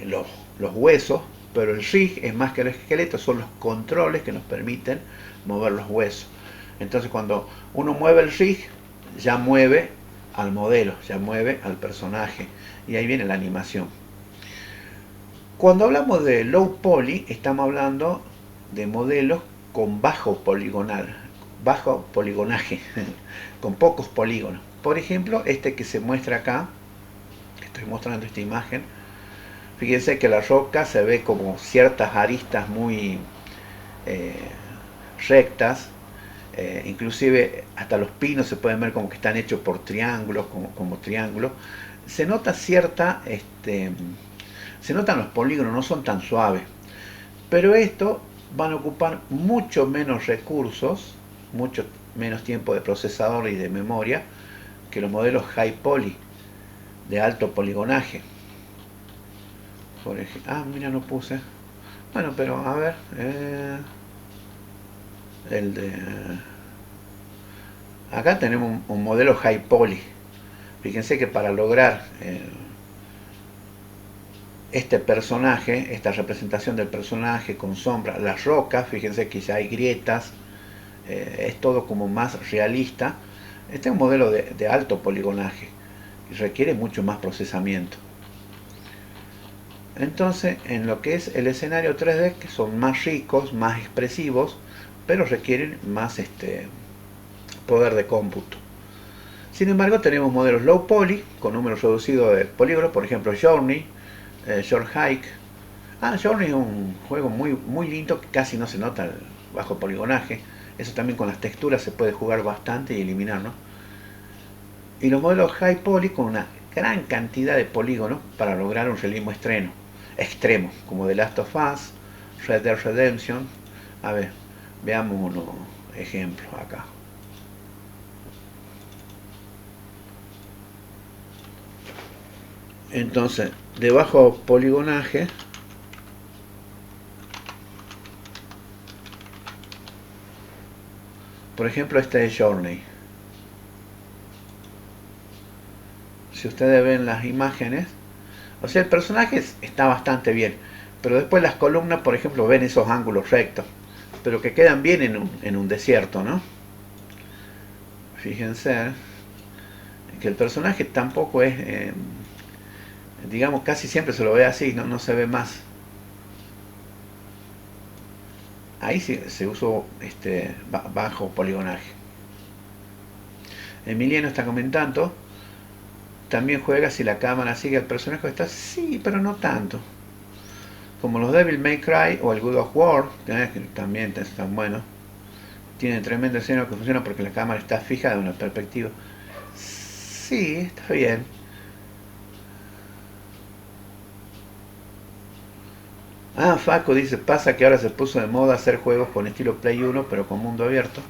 los huesos, pero el rig es más que el esqueleto, son los controles que nos permiten mover los huesos. Entonces cuando uno mueve el rig, ya mueve al modelo, ya mueve al personaje, y ahí viene la animación. Cuando hablamos de low poly, estamos hablando de modelos con bajo poligonaje, con pocos polígonos. Por ejemplo, este que se muestra acá, estoy mostrando esta imagen, fíjense que la roca se ve como ciertas aristas muy rectas, inclusive hasta los pinos se pueden ver como que están hechos por triángulos, como triángulos. Se nota se notan los polígonos, no son tan suaves, pero esto van a ocupar mucho menos recursos, mucho menos tiempo de procesador y de memoria que los modelos high poly, de alto poligonaje. Por ejemplo, mira, no puse. Bueno, pero a ver, acá tenemos un modelo high poly. Fíjense que para lograr este personaje, esta representación del personaje con sombra, las rocas, fíjense que ya hay grietas, es todo como más realista. Este es un modelo de alto poligonaje y requiere mucho más procesamiento. Entonces, en lo que es el escenario 3D, que son más ricos, más expresivos, pero requieren más poder de cómputo. Sin embargo, tenemos modelos low poly, con números reducidos de polígonos, por ejemplo Journey, Short Hike. Journey es un juego muy lindo, que casi no se nota el bajo poligonaje. Eso también con las texturas se puede jugar bastante y eliminar, ¿no? Y los modelos high poly con una gran cantidad de polígonos para lograr un realismo extremo, como The Last of Us, Red Dead Redemption. A ver, veamos unos ejemplos acá. Entonces, de bajo poligonaje, por ejemplo, este es Journey. Si ustedes ven las imágenes, o sea, el personaje está bastante bien, pero después las columnas, por ejemplo, ven esos ángulos rectos, pero que quedan bien en un desierto, ¿no? Fíjense que el personaje tampoco es, digamos, casi siempre se lo ve así, no se ve más. Ahí sí se usó bajo poligonaje. Emiliano está comentando, también juega si la cámara sigue al personaje. Sí, pero no tanto. Como los Devil May Cry o el God of War, que también están buenos. Tienen tremendo escenario que funciona porque la cámara está fija de una perspectiva. Sí, está bien. Faco dice, pasa que ahora se puso de moda hacer juegos con estilo Play 1 pero con mundo abierto.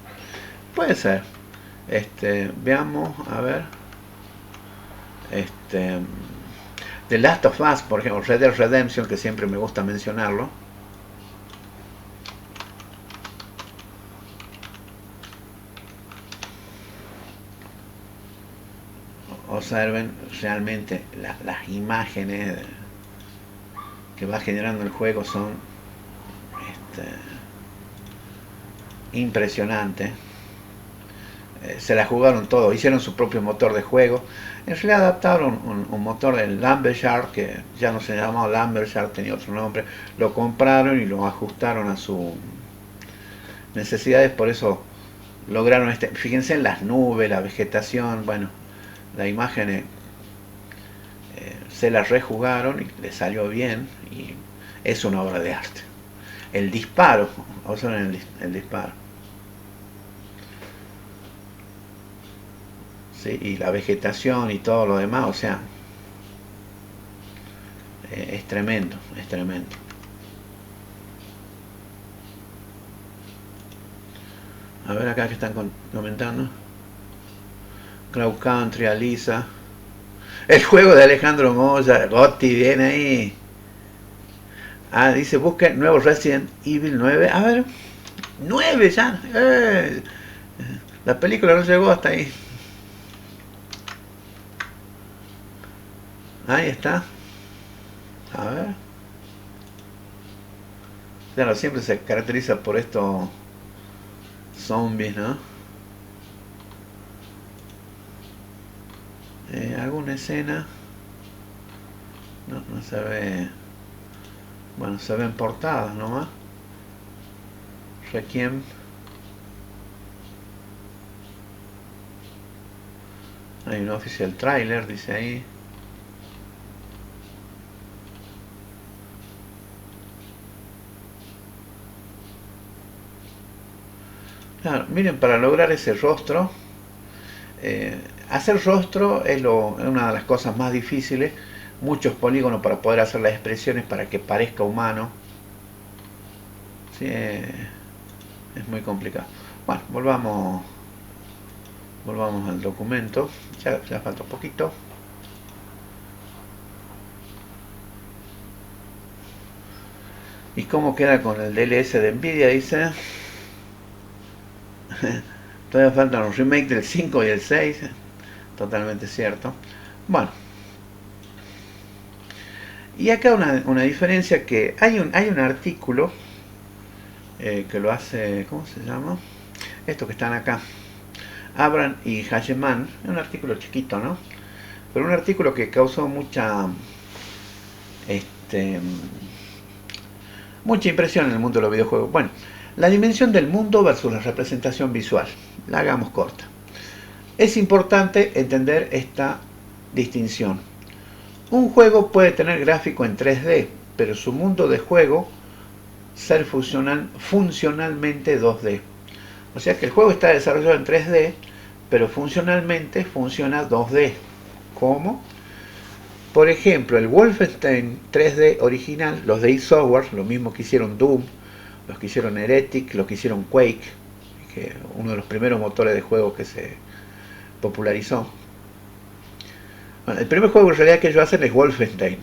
Puede ser. Veamos, a ver. The Last of Us, por ejemplo, Red Dead Redemption, que siempre me gusta mencionarlo. Observen realmente las imágenes que va generando el juego son impresionantes. Se la jugaron todo, hicieron su propio motor de juego. En realidad adaptaron un motor del Lambershark, que ya no se llamaba Lambershark, tenía otro nombre. Lo compraron y lo ajustaron a sus necesidades, por eso lograron fíjense en las nubes, la vegetación, bueno, la imagen se la rejugaron y le salió bien y es una obra de arte. El disparo, observen el disparo. ¿Sí? Y la vegetación y todo lo demás, o sea, es tremendo, es tremendo. A ver acá que están comentando. Cloud Country, Alisa. El juego de Alejandro Moya, Gotti, viene ahí. Dice, busquen nuevo Resident Evil 9. A ver, 9 ya. La película no llegó hasta ahí. Ahí está. A ver. Claro, siempre se caracteriza por estos zombies, ¿no? ¿Alguna escena? No, no se ve. Bueno, se ven portadas nomás. Requiem. Hay un oficial trailer, dice ahí. Claro, miren, para lograr ese rostro, hacer rostro es una de las cosas más difíciles. Muchos polígonos para poder hacer las expresiones para que parezca humano. Sí, es muy complicado. Bueno, volvamos al documento. Ya falta un poquito. ¿Y cómo queda con el DLS de Nvidia? Dice. Todavía faltan los remakes del 5 y el 6. Totalmente cierto. Bueno. Y acá una diferencia que hay un artículo que lo hace, ¿cómo se llama? Estos que están acá. Abram y Hageman. Es un artículo chiquito, ¿no? Pero un artículo que causó mucha impresión en el mundo de los videojuegos. Bueno, la dimensión del mundo versus la representación visual. La hagamos corta. Es importante entender esta distinción. Un juego puede tener gráfico en 3D, pero su mundo de juego ser funcionalmente 2D. O sea que el juego está desarrollado en 3D, pero funcionalmente funciona 2D. ¿Cómo? Por ejemplo, el Wolfenstein 3D original, los de id Software, lo mismo que hicieron Doom, los que hicieron Heretic, los que hicieron Quake, que uno de los primeros motores de juego que se popularizó. Bueno, el primer juego en realidad que ellos hacen es Wolfenstein.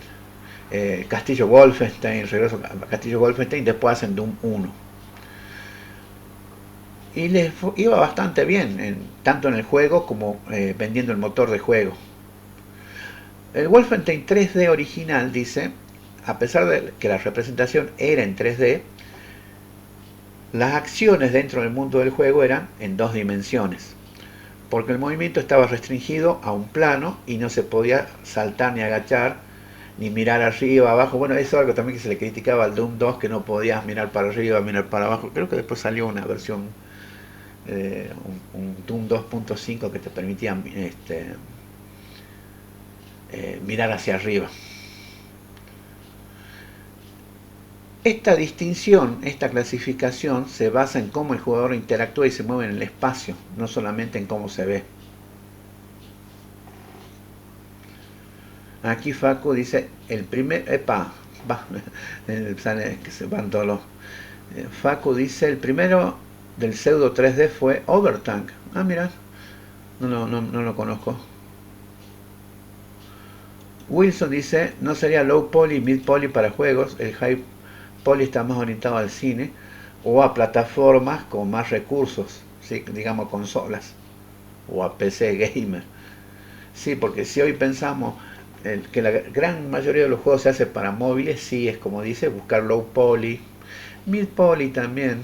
Castillo Wolfenstein, regreso a Castillo Wolfenstein, después hacen Doom 1. Y les iba bastante bien, tanto en el juego como vendiendo el motor de juego. El Wolfenstein 3D original dice, a pesar de que la representación era en 3D, las acciones dentro del mundo del juego eran en 2 dimensiones, porque el movimiento estaba restringido a un plano y no se podía saltar ni agachar, ni mirar arriba, abajo. Bueno, eso es algo también que se le criticaba al Doom 2, que no podías mirar para arriba, mirar para abajo. Creo que después salió una versión, un Doom 2.5 que te permitía mirar hacia arriba. Esta distinción, esta clasificación se basa en cómo el jugador interactúa y se mueve en el espacio, no solamente en cómo se ve. Aquí Facu dice, el primer... que se van todos los... Facu dice, el primero del pseudo 3D fue Overtank. Ah, mira, no lo conozco. Wilson dice, no sería low poly, mid poly para juegos, el high poly está más orientado al cine o a plataformas con más recursos, ¿sí? Digamos consolas o a PC gamer. Sí, porque si hoy pensamos que la gran mayoría de los juegos se hace para móviles, sí, es como dice, buscar low poly, mid poly también.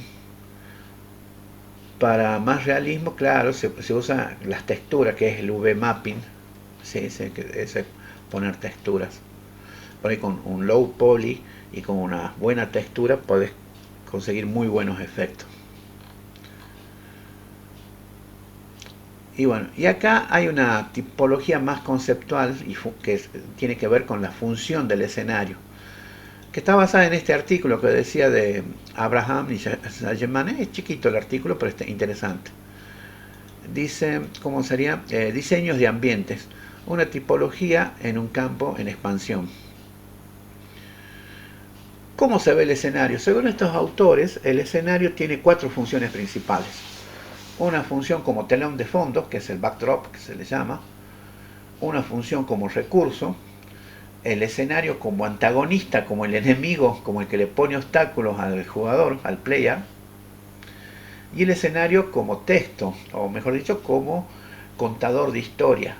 Para más realismo, claro, se usa las texturas, que es el V-mapping, sí, que es poner texturas. Por ahí con un low poly y con una buena textura podés conseguir muy buenos efectos. Y bueno, y acá hay una tipología más conceptual y que tiene que ver con la función del escenario, que está basada en este artículo que decía de Abraham y Hageman. Es chiquito el artículo, pero es interesante. Dice, ¿cómo sería? Diseños de ambientes, una tipología en un campo en expansión. ¿Cómo se ve el escenario? Según estos autores, el escenario tiene 4 funciones principales. Una función como telón de fondo, que es el backdrop, que se le llama. Una función como recurso. El escenario como antagonista, como el enemigo, como el que le pone obstáculos al jugador, al player. Y el escenario como texto, o mejor dicho, como contador de historia.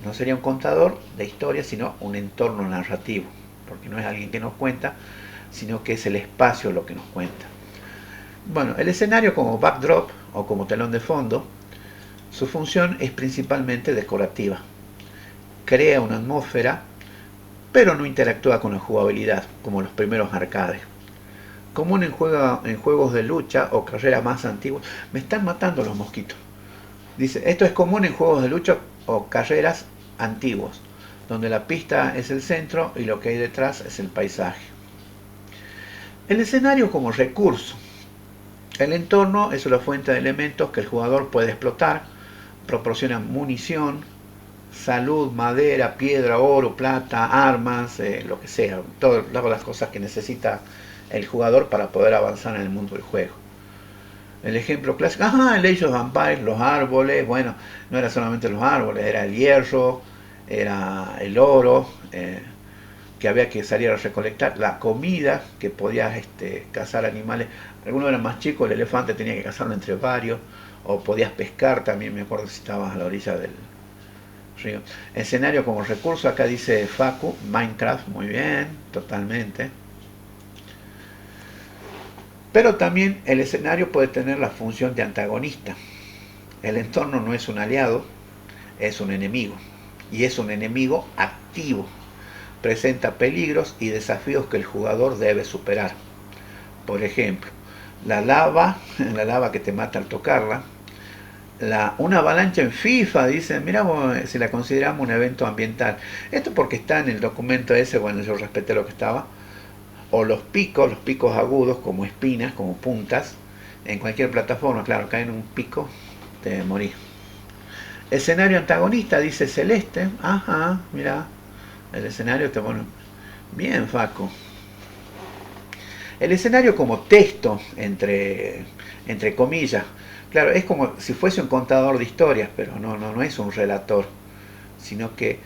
No sería un contador de historia, sino un entorno narrativo, porque no es alguien que nos cuenta, sino que es el espacio lo que nos cuenta. Bueno, el escenario como backdrop o como telón de fondo, su función es principalmente decorativa. Crea una atmósfera, pero no interactúa con la jugabilidad, como los primeros arcades. Común en juegos de lucha o carreras más antiguas. Me están matando los mosquitos. Dice, esto es común en juegos de lucha o carreras antiguos, donde la pista es el centro y lo que hay detrás es el paisaje. El escenario como recurso. El entorno es una fuente de elementos que el jugador puede explotar, proporciona munición, salud, madera, piedra, oro, plata, armas, lo que sea, todas las cosas que necesita el jugador para poder avanzar en el mundo del juego. El ejemplo clásico, el Age of Empires, los árboles, bueno, no era solamente los árboles, era el hierro, era el oro, que había que salir a recolectar, la comida, que podías cazar animales, algunos eran más chicos, el elefante tenía que cazarlo entre varios, o podías pescar también, me acuerdo si estabas a la orilla del río. Escenario como recurso, acá dice Facu, Minecraft, muy bien, totalmente. Pero también el escenario puede tener la función de antagonista. El entorno no es un aliado, es un enemigo. Y es un enemigo activo. Presenta peligros y desafíos que el jugador debe superar. Por ejemplo, la lava que te mata al tocarla. Una avalancha en FIFA, dicen, mira, si la consideramos un evento ambiental. Esto porque está en el documento ese, bueno, yo respeté lo que estaba. O los picos agudos como espinas, como puntas, en cualquier plataforma, claro, caen en un pico, te morís. Escenario antagonista, dice Celeste, mira, el escenario te pone, bien Faco. El escenario como texto, entre comillas, claro, es como si fuese un contador de historias, pero no es un relator, sino que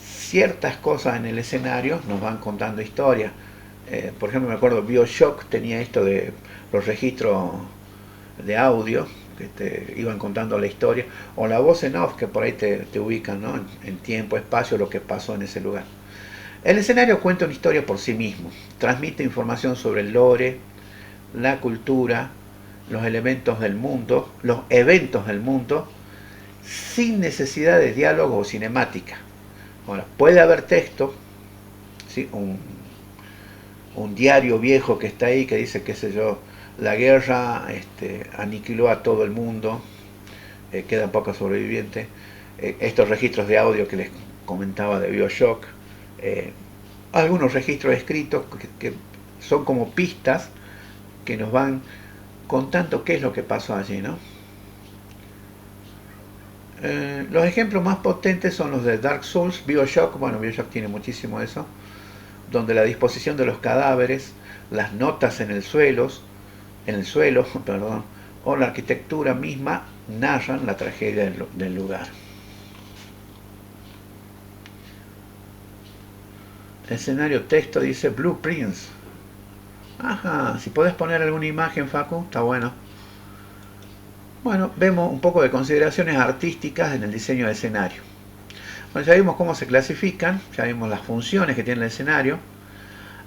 ciertas cosas en el escenario nos van contando historias. Por ejemplo, me acuerdo, BioShock tenía esto de los registros de audio que te iban contando la historia, o la voz en off que por ahí te ubican, ¿no? en tiempo, espacio, lo que pasó en ese lugar. El escenario cuenta una historia por sí mismo, transmite información sobre el lore, la cultura, los eventos del mundo, sin necesidad de diálogo o cinemática. Ahora, puede haber texto, ¿sí? un diario viejo que está ahí que dice, qué sé yo, la guerra aniquiló a todo el mundo, quedan pocos sobrevivientes, estos registros de audio que les comentaba de BioShock, algunos registros escritos que son como pistas que nos van contando qué es lo que pasó allí, ¿no? Los ejemplos más potentes son los de Dark Souls, BioShock, bueno, BioShock tiene muchísimo de eso, donde la disposición de los cadáveres, las notas en el suelo, o la arquitectura misma narran la tragedia del lugar. Escenario texto dice Blueprints. Si podés poner alguna imagen, Facu, está bueno. Bueno, vemos un poco de consideraciones artísticas en el diseño de escenario. Bueno, ya vimos cómo se clasifican, ya vimos las funciones que tiene el escenario.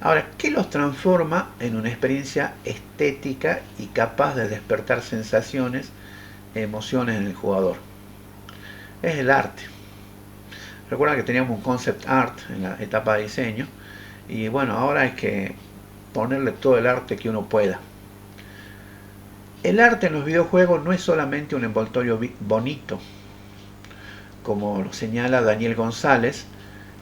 Ahora, ¿qué los transforma en una experiencia estética y capaz de despertar sensaciones, emociones en el jugador? Es el arte. Recuerda que teníamos un concept art en la etapa de diseño y bueno, ahora hay que ponerle todo el arte que uno pueda. El arte en los videojuegos no es solamente un envoltorio bonito, como lo señala Daniel González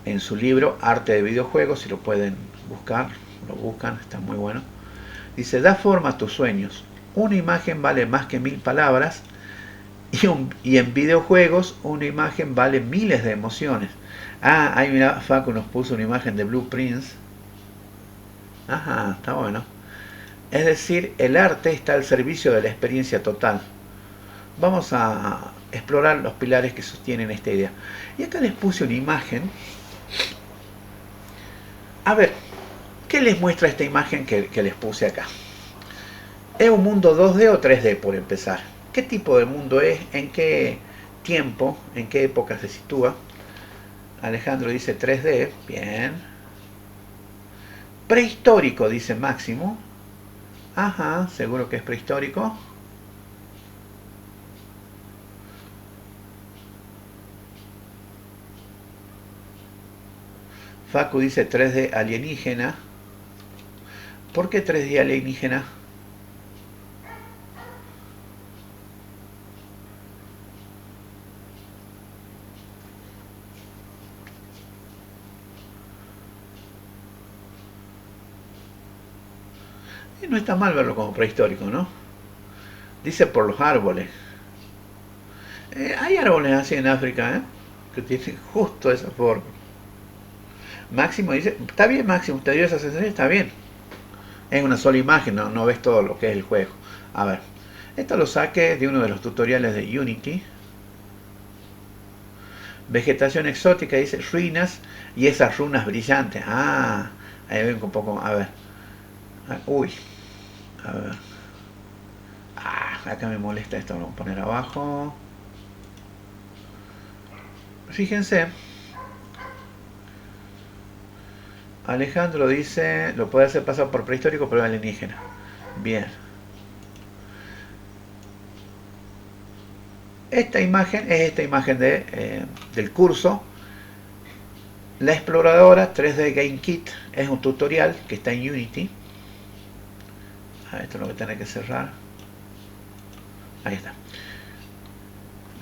en su libro Arte de Videojuegos, si lo pueden buscar, lo buscan, está muy bueno. Dice, da forma a tus sueños. Una imagen vale más que 1000 palabras y en videojuegos una imagen vale miles de emociones. Ahí mira, Facu nos puso una imagen de Blueprints. Está bueno. Es decir, el arte está al servicio de la experiencia total. Vamos a explorar los pilares que sostienen esta idea. Y acá les puse una imagen. A ver, ¿qué les muestra esta imagen que les puse acá? ¿Es un mundo 2D o 3D por empezar? ¿Qué tipo de mundo es? ¿En qué tiempo? ¿En qué época se sitúa? Alejandro dice 3D. Bien. Prehistórico, dice Máximo. Ajá, seguro que es prehistórico. Facu dice 3D alienígena. ¿Por qué 3D alienígena? No está mal verlo como prehistórico, ¿no? Dice por los árboles. Hay árboles así en África, ¿eh? Que tienen justo esa forma. Máximo dice, está bien Máximo, te dio esa sensación, está bien. Es una sola imagen, no ves todo lo que es el juego. A ver, esto lo saqué de uno de los tutoriales de Unity. Vegetación exótica, dice ruinas y esas runas brillantes. Ah, ahí ven un poco, a ver. Uy, a ver. Acá me molesta esto, lo voy a poner abajo. Fíjense. Alejandro dice, lo puede hacer pasar por prehistórico, pero alienígena. Bien. Esta imagen es esta imagen del curso. La exploradora 3D Game Kit es un tutorial que está en Unity. Esto es lo que tiene que cerrar. Ahí está.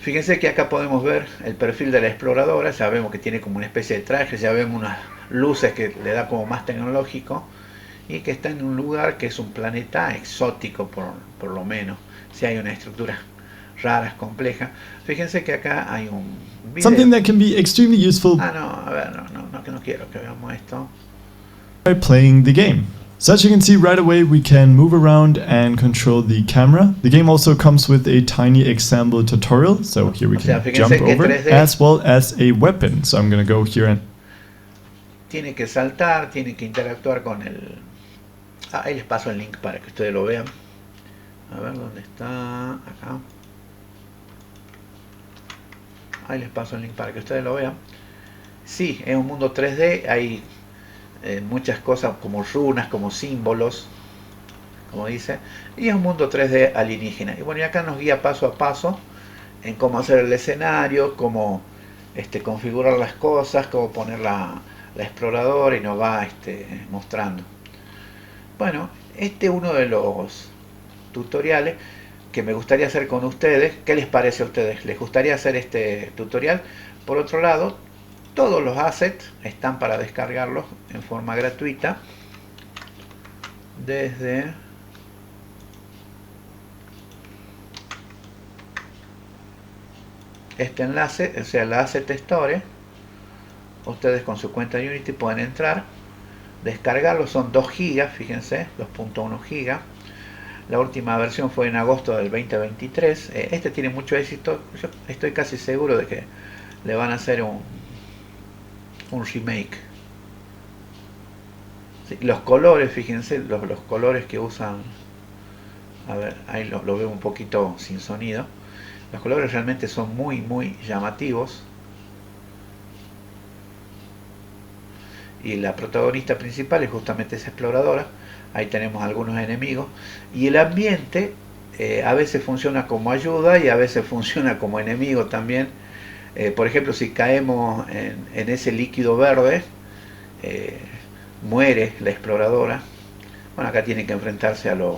Fíjense que acá podemos ver el perfil de la exploradora. Ya vemos que tiene como una especie de traje. Ya vemos unas luces que le da como más tecnológico. Y que está en un lugar que es un planeta exótico por lo menos. Si hay una estructura rara, compleja. Fíjense que acá hay un video. Something that can be extremely useful. A ver, no quiero que veamos esto. By playing the game. So as you can see right away, we can move around and control the camera. The game also comes with a tiny example tutorial. So here we can jump over, as well as a weapon. So I'm going to go here and... Tiene que saltar, tiene que interactuar con el... ahí les paso el link para que ustedes lo vean. A ver, ¿dónde está? Acá. Ahí les paso el link para que ustedes lo vean. Sí, es un mundo 3D, hay muchas cosas como runas, como símbolos, como dice, y es un mundo 3D alienígena. Y bueno, y acá nos guía paso a paso en cómo hacer el escenario, cómo configurar las cosas, cómo poner la exploradora, y nos va mostrando. Bueno, este es uno de los tutoriales que me gustaría hacer con ustedes. ¿Qué les parece a ustedes? ¿Les gustaría hacer este tutorial? Por otro lado, todos los assets están para descargarlos en forma gratuita desde este enlace, o sea, la Asset Store. Ustedes con su cuenta de Unity pueden entrar, descargarlos, son 2 GB, fíjense, 2.1 GB. La última versión fue en agosto del 2023. Este tiene mucho éxito. Yo estoy casi seguro de que le van a hacer un remake. Sí, los colores, fíjense, los colores que usan. A ver, ahí lo veo un poquito sin sonido. Los colores realmente son muy llamativos. Y la protagonista principal es justamente esa exploradora. Ahí tenemos algunos enemigos. Y el ambiente a veces funciona como ayuda y a veces funciona como enemigo también. Por ejemplo, si caemos en ese líquido verde, muere la exploradora. Bueno, acá tienen que enfrentarse a los...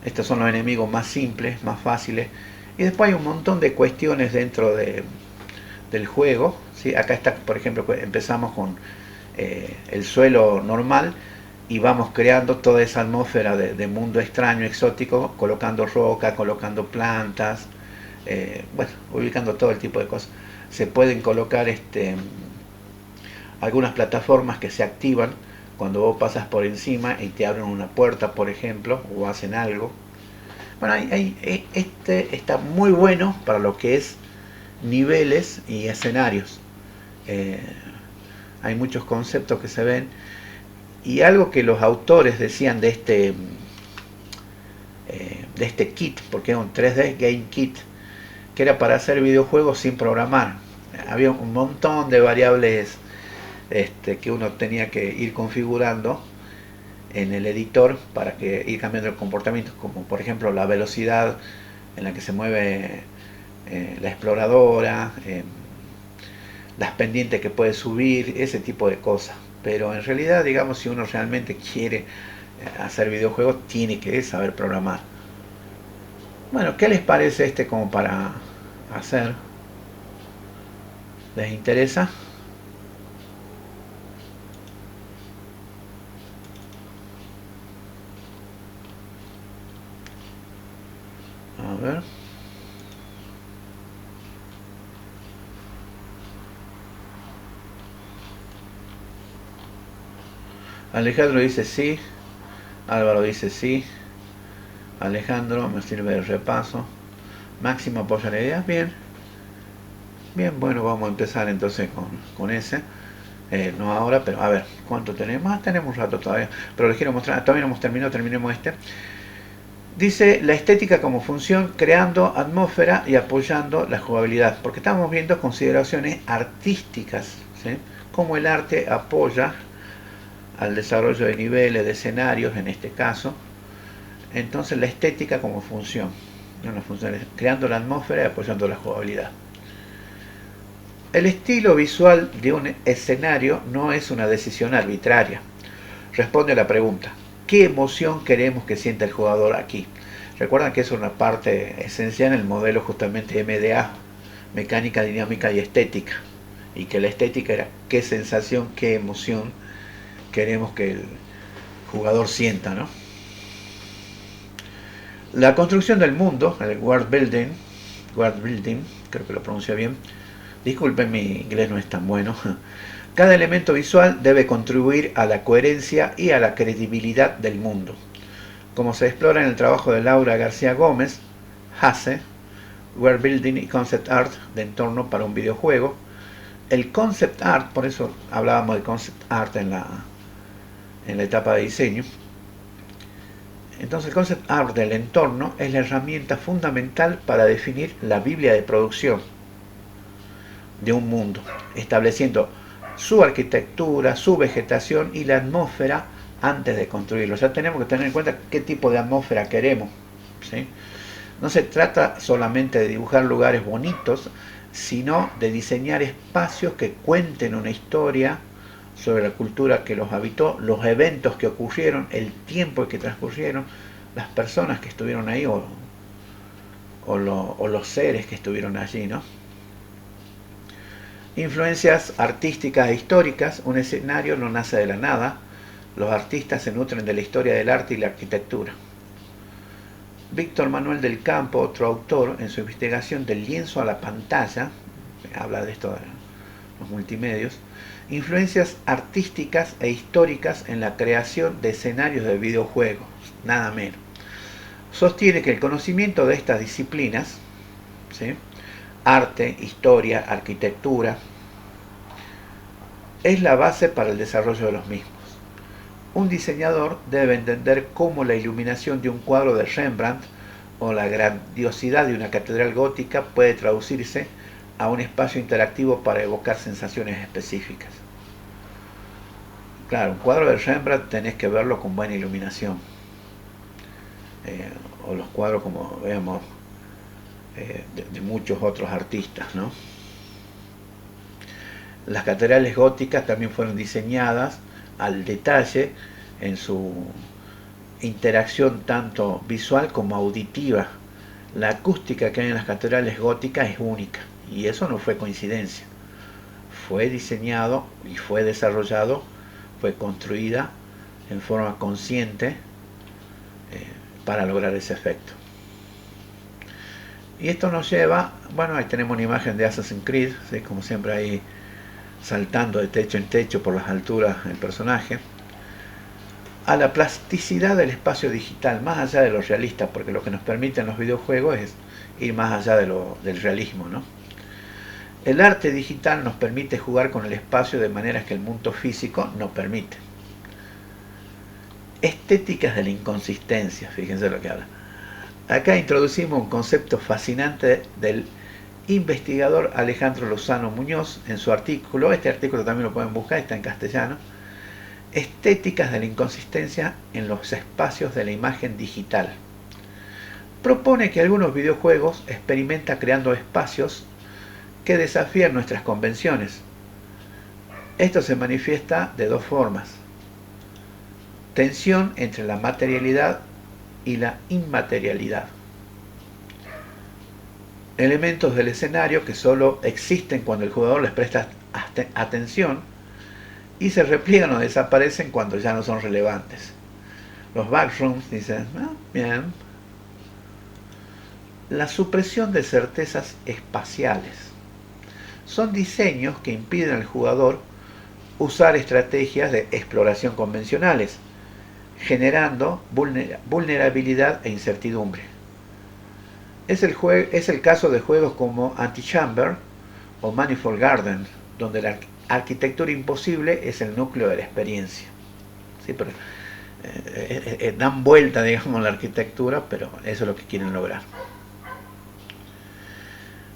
Estos son los enemigos más simples, más fáciles. Y después hay un montón de cuestiones dentro del juego, ¿sí? Acá está, por ejemplo, empezamos con el suelo normal y vamos creando toda esa atmósfera de mundo extraño, exótico, colocando roca, colocando plantas, bueno, ubicando todo el tipo de cosas. Se pueden colocar algunas plataformas que se activan cuando vos pasas por encima y te abren una puerta, por ejemplo, o hacen algo. Bueno, está muy bueno para lo que es niveles y escenarios. Hay muchos conceptos que se ven, y algo que los autores decían de este kit, porque es un 3D Game Kit, que era para hacer videojuegos sin programar. Había un montón de variables que uno tenía que ir configurando en el editor para que ir cambiando el comportamiento, como por ejemplo la velocidad en la que se mueve la exploradora, las pendientes que puede subir, ese tipo de cosas. Pero en realidad, digamos, si uno realmente quiere hacer videojuegos, tiene que saber programar. Bueno, ¿qué les parece como para hacer? ¿Les interesa? A ver. Alejandro dice sí. Álvaro dice sí. Alejandro, me sirve de repaso. Máximo apoya la idea. Bien. Bien, bueno, vamos a empezar entonces con ese. No ahora, pero a ver, ¿cuánto tenemos? Tenemos un rato todavía. Pero les quiero mostrar, todavía no hemos terminado, terminemos este. Dice la estética como función, creando atmósfera y apoyando la jugabilidad. Porque estamos viendo consideraciones artísticas, ¿sí? Cómo el arte apoya al desarrollo de niveles, de escenarios en este caso. Entonces la estética como función, una función creando la atmósfera y apoyando la jugabilidad. El estilo visual de un escenario no es una decisión arbitraria. Responde a la pregunta, ¿qué emoción queremos que sienta el jugador aquí? Recuerdan que es una parte esencial en el modelo justamente MDA, mecánica, dinámica y estética. Y que la estética era qué sensación, qué emoción queremos que el jugador sienta, ¿no? La construcción del mundo, el world building, creo que lo pronuncio bien. Disculpen, mi inglés no es tan bueno. Cada elemento visual debe contribuir a la coherencia y a la credibilidad del mundo. Como se explora en el trabajo de Laura García Gómez, HACE, World Building y Concept Art de entorno para un videojuego. El Concept Art, por eso hablábamos de Concept Art en la etapa de diseño. Entonces el Concept Art del entorno es la herramienta fundamental para definir la Biblia de producción de un mundo, estableciendo su arquitectura, su vegetación y la atmósfera antes de construirlo. O sea, tenemos que tener en cuenta qué tipo de atmósfera queremos, ¿sí? No se trata solamente de dibujar lugares bonitos, sino de diseñar espacios que cuenten una historia sobre la cultura que los habitó, los eventos que ocurrieron, el tiempo que transcurrieron, las personas que estuvieron ahí o los seres que estuvieron allí, ¿no? Influencias artísticas e históricas. Un escenario no nace de la nada. Los artistas se nutren de la historia del arte y la arquitectura. Víctor Manuel del Campo, otro autor, en su investigación del lienzo a la pantalla, habla de esto de los multimedios, influencias artísticas e históricas en la creación de escenarios de videojuegos, nada menos. Sostiene que el conocimiento de estas disciplinas, ¿sí?, arte, historia, arquitectura, es la base para el desarrollo de los mismos. Un diseñador debe entender cómo la iluminación de un cuadro de Rembrandt o la grandiosidad de una catedral gótica puede traducirse a un espacio interactivo para evocar sensaciones específicas. Claro, un cuadro de Rembrandt tenés que verlo con buena iluminación. O los cuadros, como vemos, de muchos otros artistas, ¿no? Las catedrales góticas también fueron diseñadas al detalle en su interacción tanto visual como auditiva. La acústica que hay en las catedrales góticas es única, y eso no fue coincidencia. Fue diseñado y fue desarrollado, fue construida en forma consciente para lograr ese efecto. Y esto nos lleva, bueno, ahí tenemos una imagen de Assassin's Creed, ¿sí?, como siempre ahí saltando de techo en techo por las alturas el personaje, a la plasticidad del espacio digital, más allá de lo realista, porque lo que nos permiten los videojuegos es ir más allá del realismo, ¿no? El arte digital nos permite jugar con el espacio de maneras que el mundo físico no permite. Estéticas de la inconsistencia, fíjense lo que habla. Acá introducimos un concepto fascinante del investigador Alejandro Lozano Muñoz en su artículo, este artículo también lo pueden buscar, está en castellano, Estéticas de la inconsistencia en los espacios de la imagen digital. Propone que algunos videojuegos experimentan creando espacios que desafían nuestras convenciones. Esto se manifiesta de dos formas: tensión entre la materialidad y la inmaterialidad. Elementos del escenario que solo existen cuando el jugador les presta atención y se repliegan o desaparecen cuando ya no son relevantes. Los backrooms dicen, bien. La supresión de certezas espaciales. Son diseños que impiden al jugador usar estrategias de exploración convencionales, generando vulnerabilidad e incertidumbre. Es el caso de juegos como Antichamber o Manifold Garden, donde la arquitectura imposible es el núcleo de la experiencia. Sí, pero dan vuelta, digamos, la arquitectura, pero eso es lo que quieren lograr.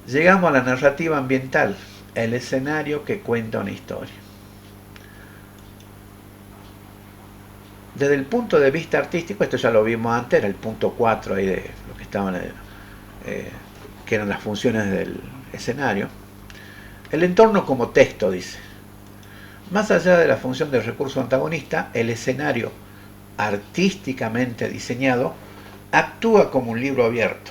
Llegamos a la narrativa ambiental, el escenario que cuenta una historia. Desde el punto de vista artístico, esto ya lo vimos antes, era el punto 4 ahí de lo que estaban, que eran las funciones del escenario. El entorno como texto, dice. Más allá de la función del recurso antagonista, el escenario artísticamente diseñado actúa como un libro abierto.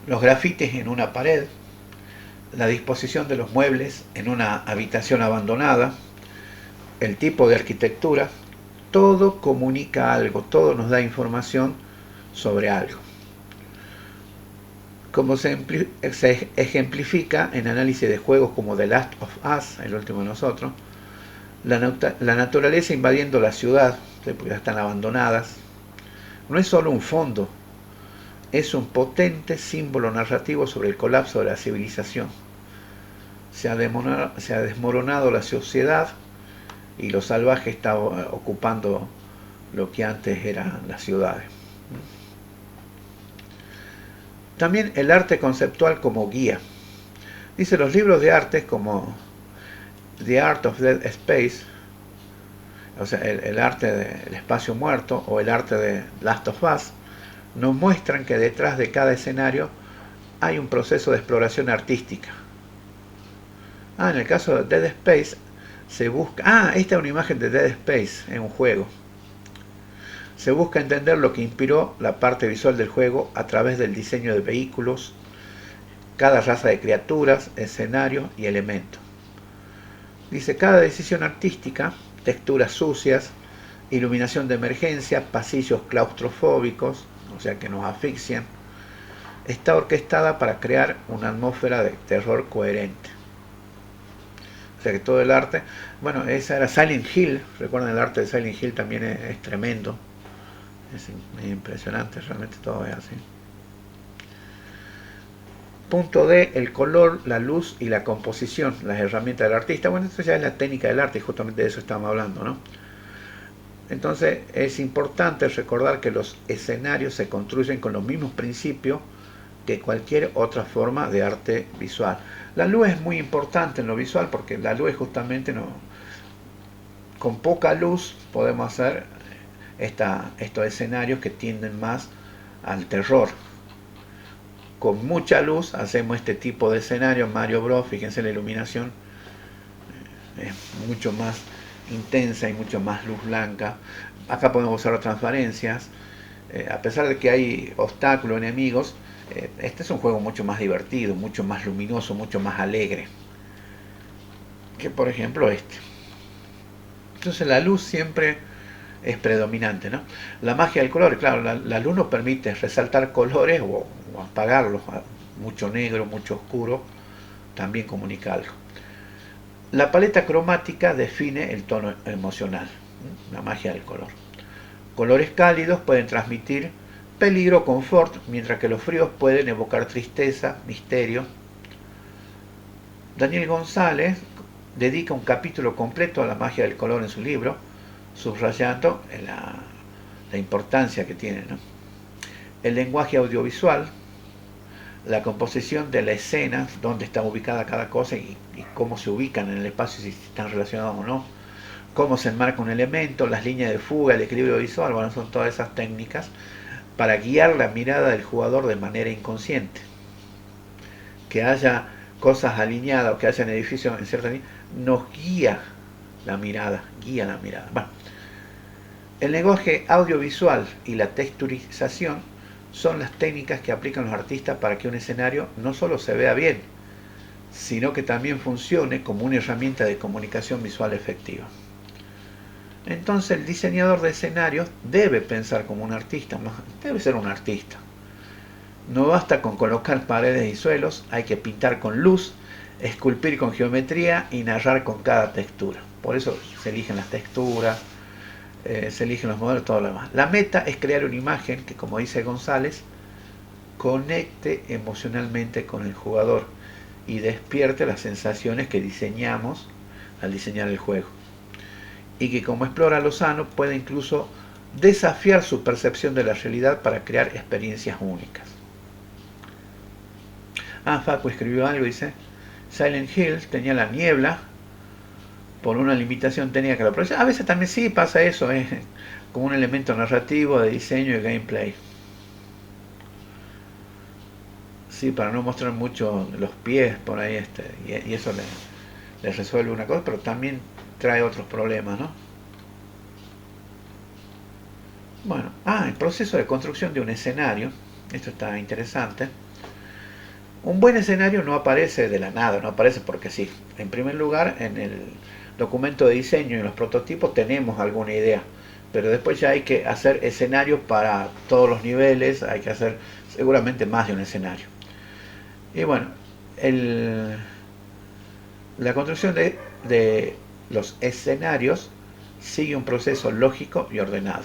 Los grafitis en una pared, la disposición de los muebles en una habitación abandonada, el tipo de arquitectura, todo comunica algo, todo nos da información sobre algo. Como se ejemplifica en análisis de juegos como The Last of Us, el último de nosotros, la naturaleza invadiendo la ciudad, porque ya están abandonadas, no es solo un fondo, es un potente símbolo narrativo sobre el colapso de la civilización. Se ha desmoronado la sociedad y lo salvaje está ocupando lo que antes eran las ciudades. También el arte conceptual como guía. Dice, los libros de arte como The Art of Dead Space, o sea, el arte del espacio muerto, o el arte de Last of Us, nos muestran que detrás de cada escenario hay un proceso de exploración artística. En el caso de Dead Space se busca... esta es una imagen de Dead Space en un juego. Se busca entender lo que inspiró la parte visual del juego a través del diseño de vehículos, cada raza de criaturas, escenarios y elementos. Dice, cada decisión artística, texturas sucias, iluminación de emergencia, pasillos claustrofóbicos, o sea que nos asfixian, está orquestada para crear una atmósfera de terror coherente. O sea que todo el arte, bueno, esa era Silent Hill, recuerden, el arte de Silent Hill también es tremendo. Es impresionante, realmente todo es así. Punto D, el color, la luz y la composición, las herramientas del artista. Bueno, esto ya es la técnica del arte y justamente de eso estamos hablando, ¿no? Entonces es importante recordar que los escenarios se construyen con los mismos principios que cualquier otra forma de arte visual. La luz es muy importante en lo visual porque la luz es justamente, con poca luz podemos hacer estos escenarios que tienden más al terror. Con mucha luz hacemos este tipo de escenario. Mario Bros, fíjense, la iluminación es mucho más intensa y mucho más luz blanca. Acá podemos usar transparencias. A pesar de que hay obstáculos, enemigos, este es un juego mucho más divertido, mucho más luminoso, mucho más alegre que por ejemplo este. Entonces la luz siempre es predominante, ¿no? La magia del color, claro, la luz nos permite resaltar colores o apagarlos, mucho negro, mucho oscuro, también comunica algo. La paleta cromática define el tono emocional, la magia del color. Colores cálidos pueden transmitir peligro, confort, mientras que los fríos pueden evocar tristeza, misterio. Daniel González dedica un capítulo completo a la magia del color en su libro, subrayando la importancia que tiene, ¿no? El lenguaje audiovisual. la composición de la escena, dónde está ubicada cada cosa y cómo se ubican en el espacio, si están relacionados o no, cómo se enmarca un elemento, las líneas de fuga, el equilibrio visual. Bueno, son todas esas técnicas para guiar la mirada del jugador de manera inconsciente. Que haya cosas alineadas o que haya edificios en cierta línea, nos guía la mirada. Bueno, el lenguaje audiovisual y la texturización son las técnicas que aplican los artistas para que un escenario no solo se vea bien, sino que también funcione como una herramienta de comunicación visual efectiva. Entonces el diseñador de escenarios debe pensar como un artista, debe ser un artista. No basta con colocar paredes y suelos, hay que pintar con luz, esculpir con geometría y narrar con cada textura. Por eso se eligen las texturas, se eligen los modelos, todo lo demás. La meta es crear una imagen que, como dice González, conecte emocionalmente con el jugador y despierte las sensaciones que diseñamos al diseñar el juego. Y que, como explora Lozano, puede incluso desafiar su percepción de la realidad para crear experiencias únicas. Facu escribió algo, dice: Silent Hill tenía la niebla por una limitación técnica que lo produce. A veces también sí pasa eso, como un elemento narrativo, de diseño y gameplay. Sí, para no mostrar mucho los pies por ahí, y eso le resuelve una cosa, pero también trae otros problemas, ¿no? Bueno, el proceso de construcción de un escenario. Esto está interesante. Un buen escenario no aparece de la nada, no aparece porque sí. En primer lugar, en el documento de diseño y en los prototipos tenemos alguna idea, pero después ya hay que hacer escenarios para todos los niveles, hay que hacer seguramente más de un escenario. Y bueno, la construcción de los escenarios sigue un proceso lógico y ordenado.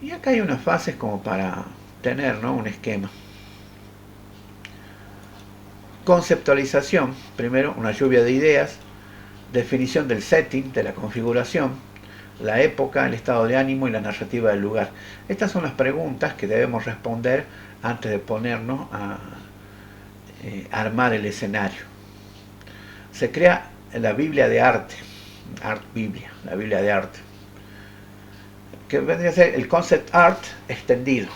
Y acá hay unas fases como para tener, ¿no?, un esquema. Conceptualización, primero una lluvia de ideas, definición del setting, de la configuración, la época, el estado de ánimo y la narrativa del lugar. Estas son las preguntas que debemos responder antes de ponernos a armar el escenario. Se crea la Biblia de arte, la Biblia de arte, que vendría a ser el concept art extendido,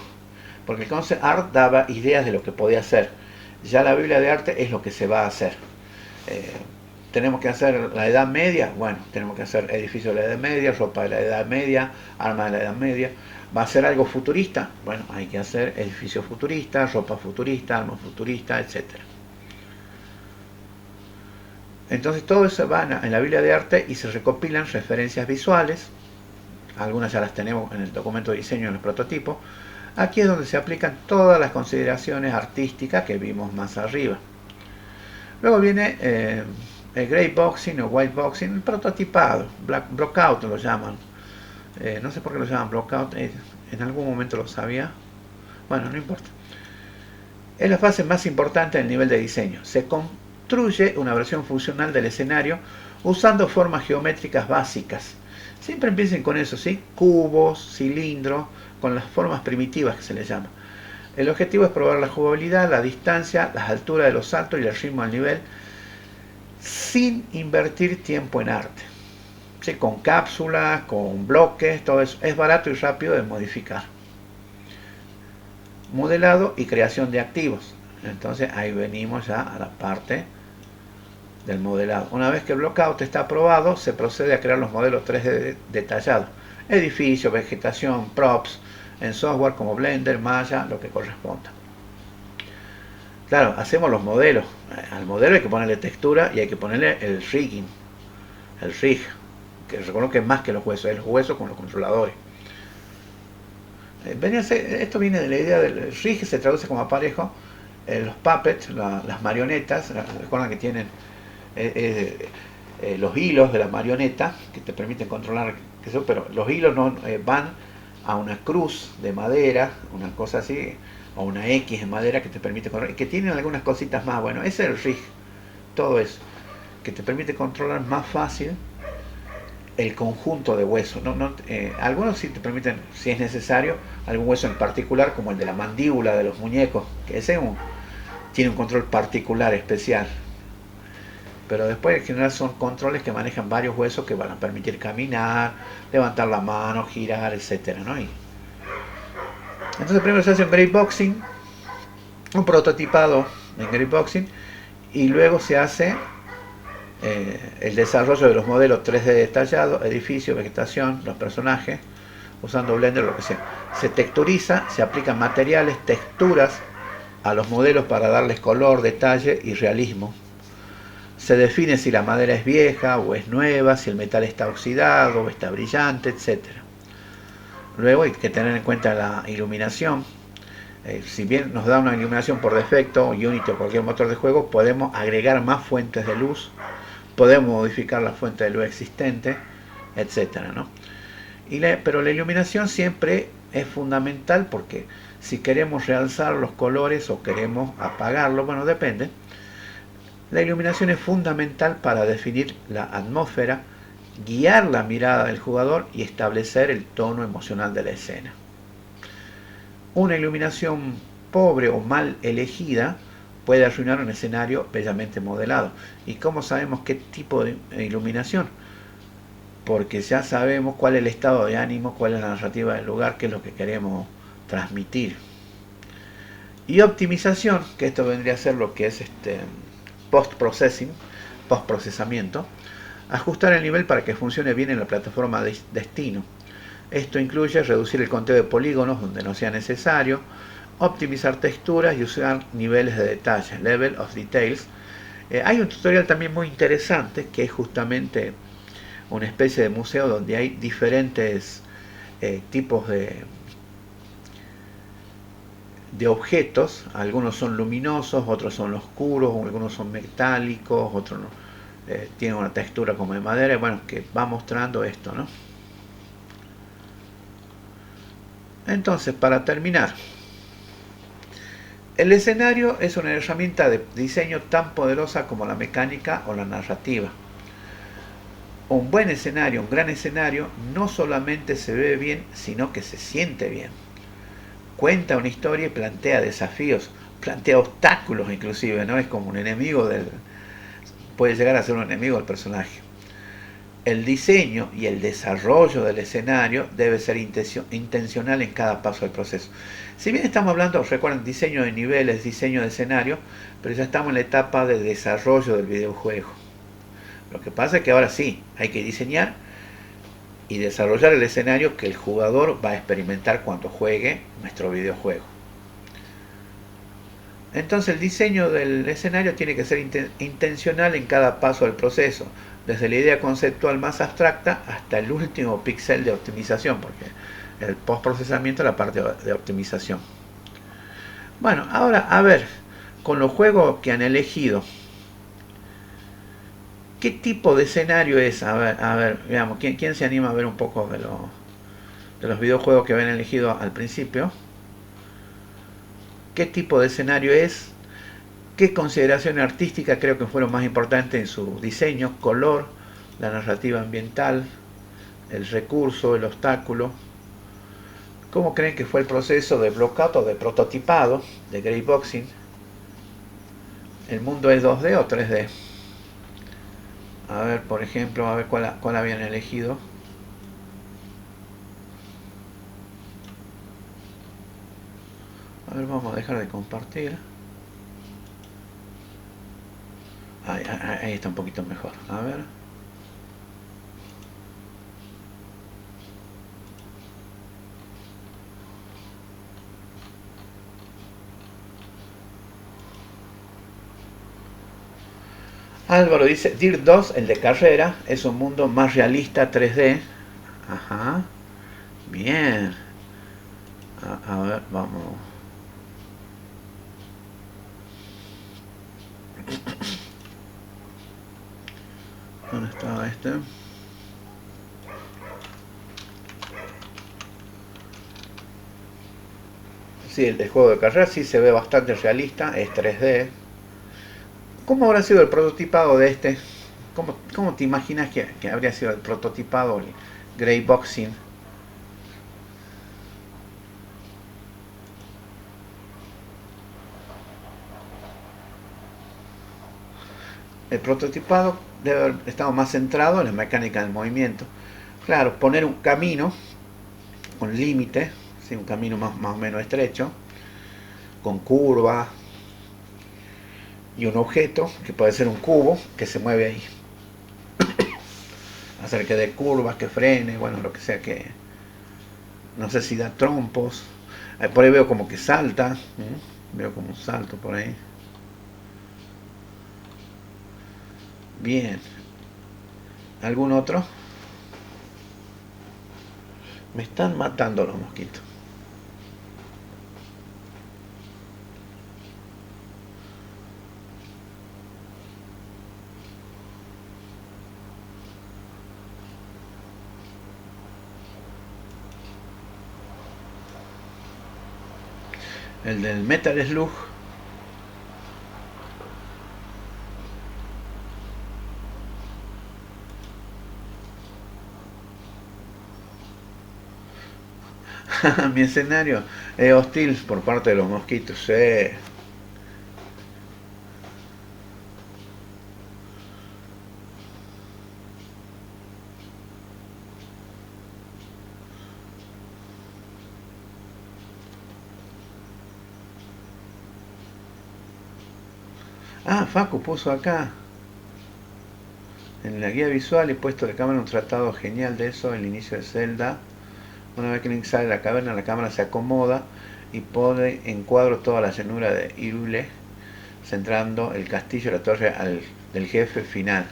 porque el concept art daba ideas de lo que podía hacer. Ya la Biblia de arte es lo que se va a hacer. Tenemos que hacer la Edad Media, bueno, tenemos que hacer edificios de la Edad Media, ropa de la Edad Media, armas de la Edad Media. ¿Va a ser algo futurista? Bueno, hay que hacer edificios futuristas, ropa futurista, armas futuristas, etc. Entonces todo eso va en la Biblia de arte y se recopilan referencias visuales. Algunas ya las tenemos en el documento de diseño, en los prototipos. Aquí es donde se aplican todas las consideraciones artísticas que vimos más arriba. Luego viene el gray boxing o white boxing, el prototipado, blockout lo llaman. No sé por qué lo llaman blockout, en algún momento lo sabía. Bueno, no importa. Es la fase más importante del nivel de diseño. Se construye una versión funcional del escenario usando formas geométricas básicas. Siempre empiecen con eso, ¿sí? Cubos, cilindros, con las formas primitivas que se les llama. El objetivo es probar la jugabilidad, la distancia, las alturas de los saltos y el ritmo al nivel, sin invertir tiempo en arte. ¿Sí? Con cápsulas, con bloques, todo eso. Es barato y rápido de modificar. Modelado y creación de activos. Entonces ahí venimos ya a la parte del modelado. Una vez que el blockout está aprobado, se procede a crear los modelos 3D detallados. Edificio, vegetación, props, en software como Blender, Maya, lo que corresponda. Claro, hacemos los modelos. Al modelo hay que ponerle textura y hay que ponerle el rigging, el rig, que reconozco que es más que los huesos, el hueso con los controladores. Esto viene de la idea del rig, que se traduce como aparejo. Los puppets, las marionetas, recuerdan que tienen los hilos de la marioneta que te permiten controlar, pero los hilos no van a una cruz de madera, una cosa así, o una X de madera que te permite controlar, y que tienen algunas cositas más. Bueno, ese es el rig, todo eso, que te permite controlar más fácil el conjunto de huesos. Algunos sí te permiten, si es necesario, algún hueso en particular, como el de la mandíbula de los muñecos, que ese tiene un control particular, especial. Pero después en general son controles que manejan varios huesos que van a permitir caminar, levantar la mano, girar, etc. Entonces primero se hace un grapeboxing, un prototipado en grapeboxing, y luego se hace el desarrollo de los modelos 3D detallados, edificio, vegetación, los personajes, usando Blender, lo que sea. Se texturiza, se aplican materiales, texturas a los modelos para darles color, detalle y realismo. Se define si la madera es vieja o es nueva, si el metal está oxidado o está brillante, etc. Luego hay que tener en cuenta la iluminación. Si bien nos da una iluminación por defecto, Unity o cualquier motor de juego, podemos agregar más fuentes de luz, podemos modificar la fuente de luz existente, etc. Pero la iluminación siempre es fundamental, porque si queremos realzar los colores o queremos apagarlos, bueno, depende. La iluminación es fundamental para definir la atmósfera, guiar la mirada del jugador y establecer el tono emocional de la escena. Una iluminación pobre o mal elegida puede arruinar un escenario bellamente modelado. ¿Y cómo sabemos qué tipo de iluminación? Porque ya sabemos cuál es el estado de ánimo, cuál es la narrativa del lugar, qué es lo que queremos transmitir. Y optimización, que esto vendría a ser lo que es post-procesamiento, ajustar el nivel para que funcione bien en la plataforma de destino. Esto incluye reducir el conteo de polígonos donde no sea necesario, optimizar texturas y usar niveles de detalle, level of details. Hay un tutorial también muy interesante que es justamente una especie de museo donde hay diferentes tipos de objetos. Algunos son luminosos, otros son oscuros, algunos son metálicos, otros tienen una textura como de madera. Bueno, que va mostrando esto, ¿no? Entonces, para terminar, el escenario es una herramienta de diseño tan poderosa como la mecánica o la narrativa. Un buen escenario, un gran escenario, no solamente se ve bien, sino que se siente bien. Cuenta una historia y plantea desafíos, plantea obstáculos inclusive, ¿no? Es como un enemigo puede llegar a ser un enemigo del personaje. El diseño y el desarrollo del escenario debe ser intencional en cada paso del proceso. Si bien estamos hablando, recuerden, diseño de niveles, diseño de escenario, pero ya estamos en la etapa de desarrollo del videojuego. Lo que pasa es que ahora sí, hay que diseñar y desarrollar el escenario que el jugador va a experimentar cuando juegue nuestro videojuego. Entonces el diseño del escenario tiene que ser intencional en cada paso del proceso, desde la idea conceptual más abstracta hasta el último píxel de optimización, porque el postprocesamiento es la parte de optimización. Bueno, ahora a ver, con los juegos que han elegido, ¿qué tipo de escenario es? A ver, veamos, ¿quién se anima a ver un poco de los videojuegos que habían elegido al principio? ¿Qué tipo de escenario es? ¿Qué consideraciones artísticas creo que fueron más importantes en su diseño? Color, la narrativa ambiental, el recurso, el obstáculo. ¿Cómo creen que fue el proceso de blockout o de prototipado, de grapeboxing? ¿El mundo es 2D o 3D? A ver, por ejemplo, a ver cuál habían elegido. A ver, vamos a dejar de compartir. Ahí está un poquito mejor. A ver. Álvaro dice, Dirt 2, el de carrera, es un mundo más realista 3D. Ajá. Bien. A ver, vamos. ¿Dónde estaba este? Sí, el juego de carrera sí se ve bastante realista, es 3D. ¿Cómo habrá sido el prototipado de este? ¿Cómo te imaginas que habría sido el prototipado, el Grey Boxing? El prototipado debe haber estado más centrado en la mecánica del movimiento. Claro, poner un camino con límite, ¿sí? Un camino más o menos estrecho, con curva, y un objeto, que puede ser un cubo, que se mueve ahí. Hacer que dé curvas, que frene, bueno, lo que sea, que no sé si da trompos. Por ahí veo como que salta, veo como un salto por ahí. Bien. ¿Algún otro? Me están matando los mosquitos. El del Metal Slug. Mi escenario es hostil por parte de los mosquitos. Ah, Facu puso acá en la guía visual y puesto de cámara un tratado genial de eso, el inicio de Zelda. Una vez que Link sale de la caverna, la cámara se acomoda y pone en cuadro toda la llanura de Hyrule, centrando el castillo y la torre del jefe final.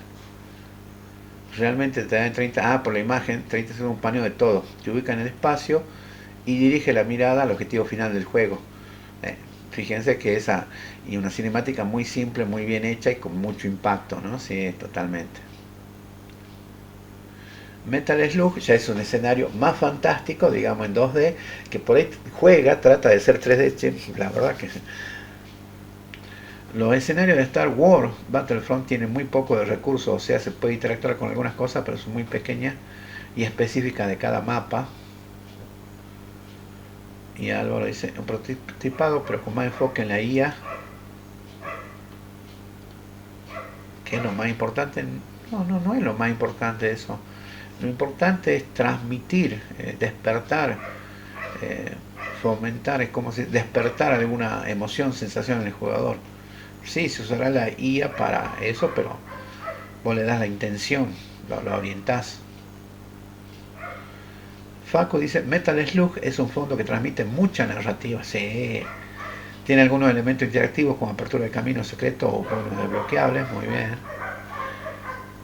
Realmente te dan 30, por la imagen, 30 segundos un paneo de todo. Te ubica en el espacio y dirige la mirada al objetivo final del juego. Fíjense que esa, y una cinemática muy simple, muy bien hecha y con mucho impacto, ¿no? Sí, totalmente. Metal Slug ya es un escenario más fantástico, digamos en 2D, que por ahí trata de ser 3D, la verdad que los escenarios de Star Wars Battlefront tienen muy poco de recursos, o sea, se puede interactuar con algunas cosas, pero son muy pequeñas y específicas de cada mapa. Y Álvaro dice, un prototipado, pero con más enfoque en la IA, que es lo más importante. No es lo más importante eso. Lo importante es transmitir, despertar, fomentar, es como si despertar alguna emoción, sensación en el jugador. Sí, se usará la IA para eso, pero vos le das la intención, lo orientás. Facu dice, Metal Slug es un fondo que transmite mucha narrativa. Sí. Tiene algunos elementos interactivos como apertura de caminos secretos o bonos desbloqueables. Muy bien.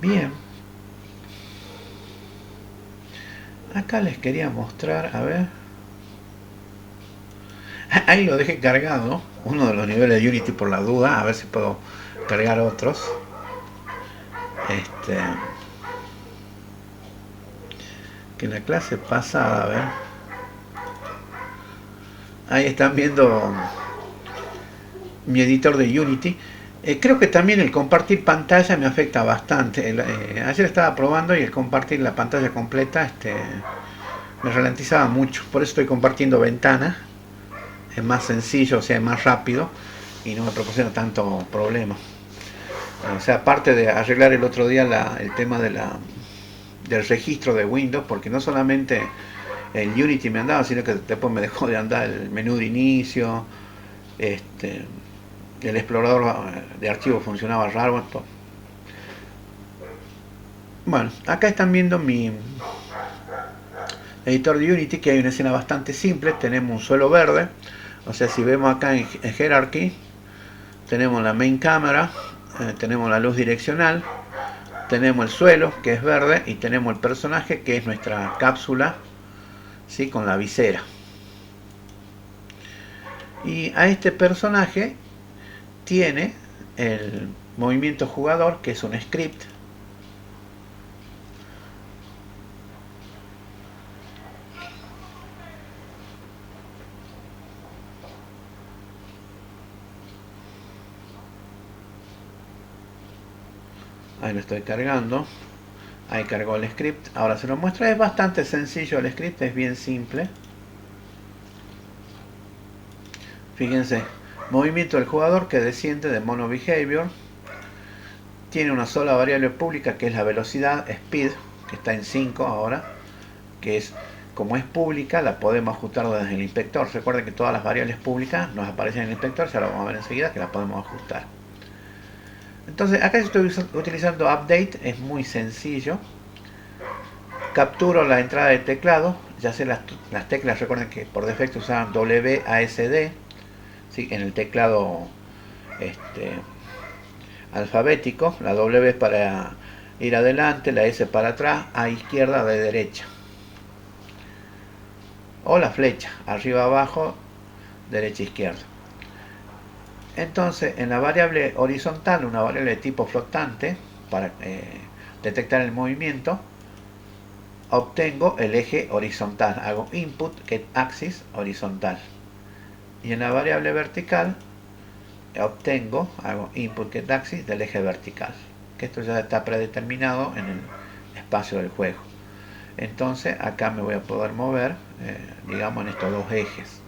Bien. Acá les quería mostrar, a ver. Ahí lo dejé cargado, uno de los niveles de Unity por la duda, a ver si puedo cargar otros. Que en la clase pasada, a ver. Ahí están viendo mi editor de Unity. Creo que también el compartir pantalla me afecta bastante. Ayer estaba probando y el compartir la pantalla completa me ralentizaba mucho. Por eso estoy compartiendo ventana. Es más sencillo, o sea, es más rápido y no me proporciona tanto problema. O sea, aparte de arreglar el otro día el tema del registro de Windows, porque no solamente el Unity me andaba, sino que después me dejó de andar el menú de inicio, el explorador de archivos funcionaba raro. Bueno, acá están viendo mi editor de Unity, que hay una escena bastante simple. Tenemos un suelo verde, o sea, si vemos acá en Hierarchy, tenemos la main cámara, tenemos la luz direccional, tenemos el suelo, que es verde, y tenemos el personaje, que es nuestra cápsula, ¿sí? Con la visera. Y a este personaje tiene el movimiento jugador, que es un script. Ahí lo estoy cargando. Ahí cargó el script. Ahora se lo muestro. Es bastante sencillo el script, es bien simple. Fíjense, movimiento del jugador que desciende de mono behavior. Tiene una sola variable pública que es la velocidad, speed, que está en 5 ahora. Que es, como es pública, la podemos ajustar desde el inspector. Recuerden que todas las variables públicas nos aparecen en el inspector. Ya lo vamos a ver enseguida que las podemos ajustar. Entonces acá estoy utilizando update, es muy sencillo. Capturo la entrada de teclado, ya sé las teclas, recuerden que por defecto usaban WASD, ¿sí? En el teclado alfabético, la W es para ir adelante, la S para atrás, A izquierda, de derecha. O la flecha, arriba abajo, derecha izquierda. Entonces, en la variable horizontal, una variable de tipo flotante, para detectar el movimiento, obtengo el eje horizontal. Hago input get axis horizontal. Y en la variable vertical, hago input get axis del eje vertical. Que esto ya está predeterminado en el espacio del juego. Entonces, acá me voy a poder mover, digamos, en estos dos ejes.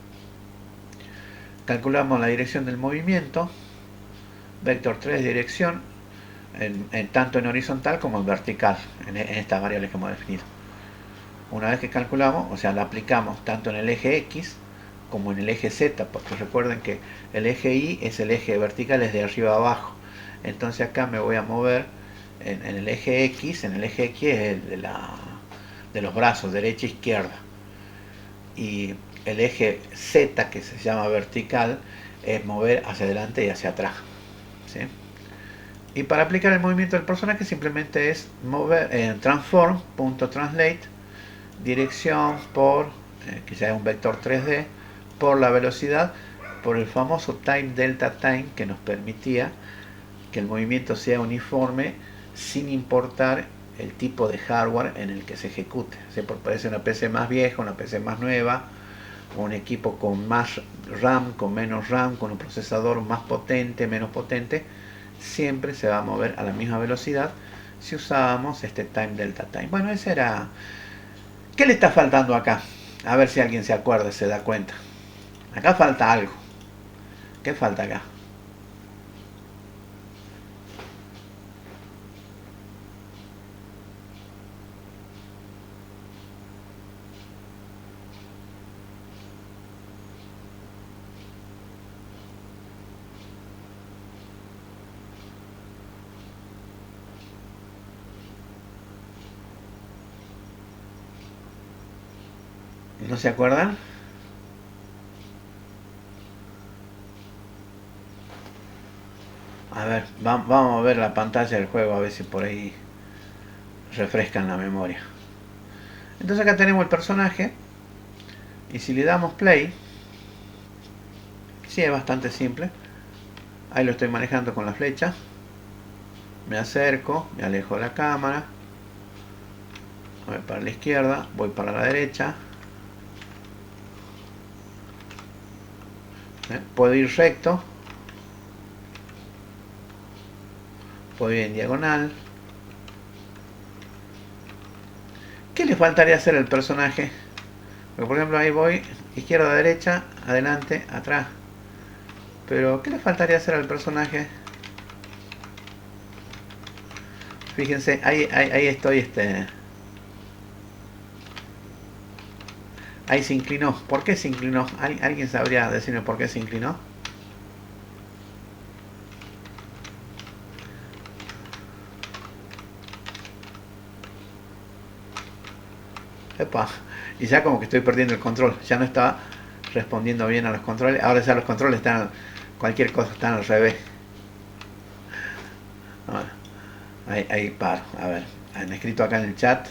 Calculamos la dirección del movimiento, vector 3 dirección, tanto en horizontal como en vertical, en estas variables que hemos definido. Una vez que calculamos, o sea, la aplicamos tanto en el eje X como en el eje Z, porque recuerden que el eje Y es el eje vertical, es de arriba a abajo. Entonces acá me voy a mover en el eje X, es el de los brazos, derecha e izquierda. Y el eje Z, que se llama vertical, es mover hacia adelante y hacia atrás, ¿sí? Y para aplicar el movimiento del personaje simplemente es mover transform.translate dirección por, que ya es un vector 3D, por la velocidad, por el famoso time delta time, que nos permitía que el movimiento sea uniforme sin importar el tipo de hardware en el que se ejecute. ¿Sí? Puede ser una PC más vieja, una PC más nueva, un equipo con más RAM, con menos RAM, con un procesador más potente, menos potente, siempre se va a mover a la misma velocidad si usábamos este time delta time. Bueno, ese era... ¿Qué le está faltando acá? A ver si alguien se acuerda, se da cuenta. Acá falta algo. ¿Qué falta acá? ¿No se acuerdan? A ver, vamos a ver la pantalla del juego, a ver si por ahí refrescan la memoria. Entonces acá tenemos el personaje. Y si le damos play, sí, es bastante simple. Ahí lo estoy manejando con la flecha. Me acerco, me alejo de la cámara. Voy para la izquierda, voy para la derecha. Puedo ir recto, puedo ir en diagonal. ¿Qué le faltaría hacer al personaje? Porque, por ejemplo, ahí voy izquierda, derecha, adelante, atrás. Pero ¿qué le faltaría hacer al personaje? Fíjense, ahí estoy, ahí se inclinó. ¿Por qué se inclinó? ¿Alguien sabría decirme por qué se inclinó? Epa, y ya como que estoy perdiendo el control. Ya no estaba respondiendo bien a los controles. Ahora ya los controles están, cualquier cosa están al revés. Bueno, ahí paro. A ver, han escrito acá en el chat.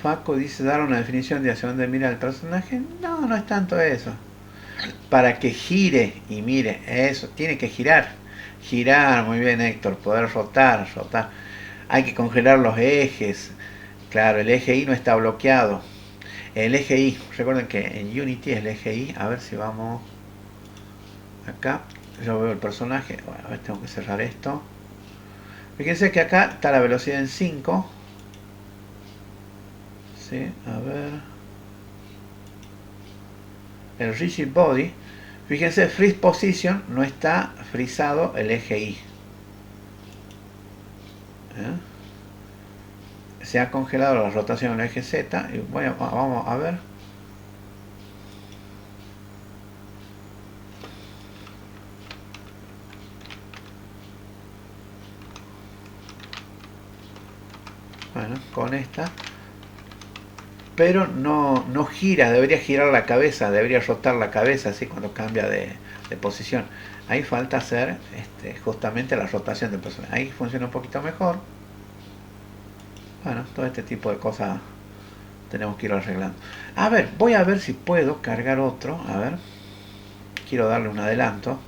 Faco dice dar una definición de hacia dónde mira el personaje. No, no es tanto eso. Para que gire y mire, eso, tiene que girar. Girar, muy bien Héctor, poder rotar. Hay que congelar los ejes. Claro, el eje Y no está bloqueado. El eje Y, recuerden que en Unity es el eje Y. A ver si vamos acá. yo veo el personaje. Bueno, a ver, tengo que cerrar esto. Fíjense que acá está la velocidad en 5. Sí, a ver. El rigid body. Fíjense, freeze position no está frisado el eje Y. Se ha congelado la rotación del eje Z. Y bueno, vamos a ver. Bueno, con esta. Pero no gira, debería girar la cabeza, debería rotar la cabeza así cuando cambia de posición. Ahí falta hacer justamente la rotación de posición. Ahí funciona un poquito mejor. Bueno, todo este tipo de cosas tenemos que ir arreglando. A ver, voy a ver si puedo cargar otro. A ver, quiero darle un adelanto.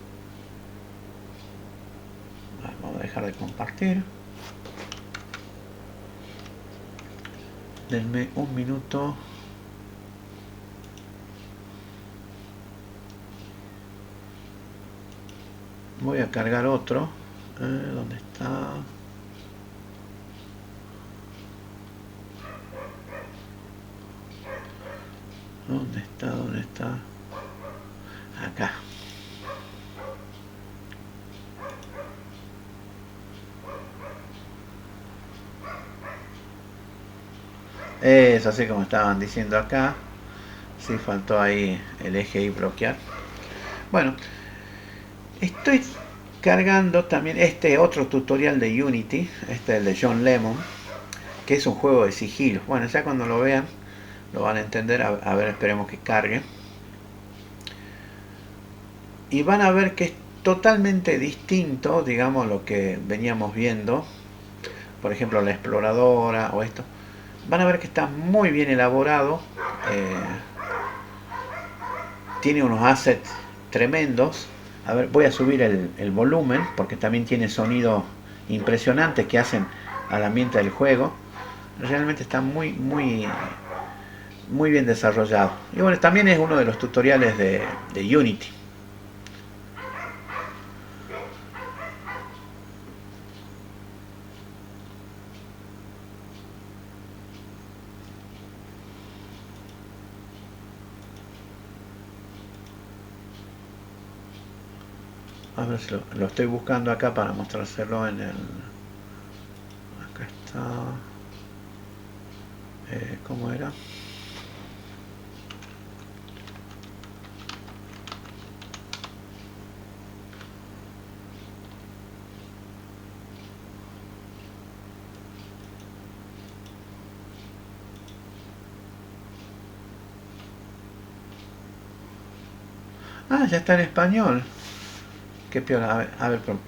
Vamos a dejar de compartir. Denme un minuto. Voy a cargar otro. ¿Dónde está? ¿Dónde está? ¿Dónde está? Acá. Es así como estaban diciendo acá. Sí, faltó ahí el eje y bloquear. Bueno, estoy cargando también este otro tutorial de Unity. Este es el de John Lemon, que es un juego de sigilo. Bueno, ya cuando lo vean lo van a entender. A ver, esperemos que cargue. Y van a ver que es totalmente distinto, digamos, lo que veníamos viendo. Por ejemplo, la exploradora o esto. Van a ver que está muy bien elaborado. Tiene unos assets tremendos. A ver, voy a subir el volumen porque también tiene sonidos impresionantes que hacen al ambiente del juego. Realmente está muy bien desarrollado. Y bueno, también es uno de los tutoriales de Unity. A ver si lo estoy buscando acá para mostrárselo en el... Acá está... ¿cómo era? Ah, ya está en español. Qué piola. A ver, pero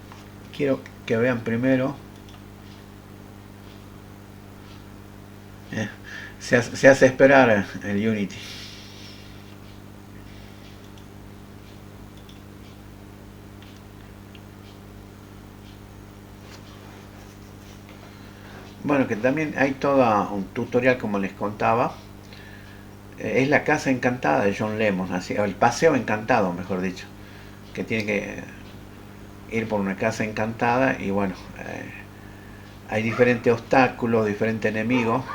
quiero que vean primero. Se hace esperar el Unity. Bueno, que también hay todo un tutorial, como les contaba. Es la casa encantada de John Lemon, así, el paseo encantado, mejor dicho, que tiene que ir por una casa encantada y bueno, hay diferentes obstáculos, diferentes enemigos.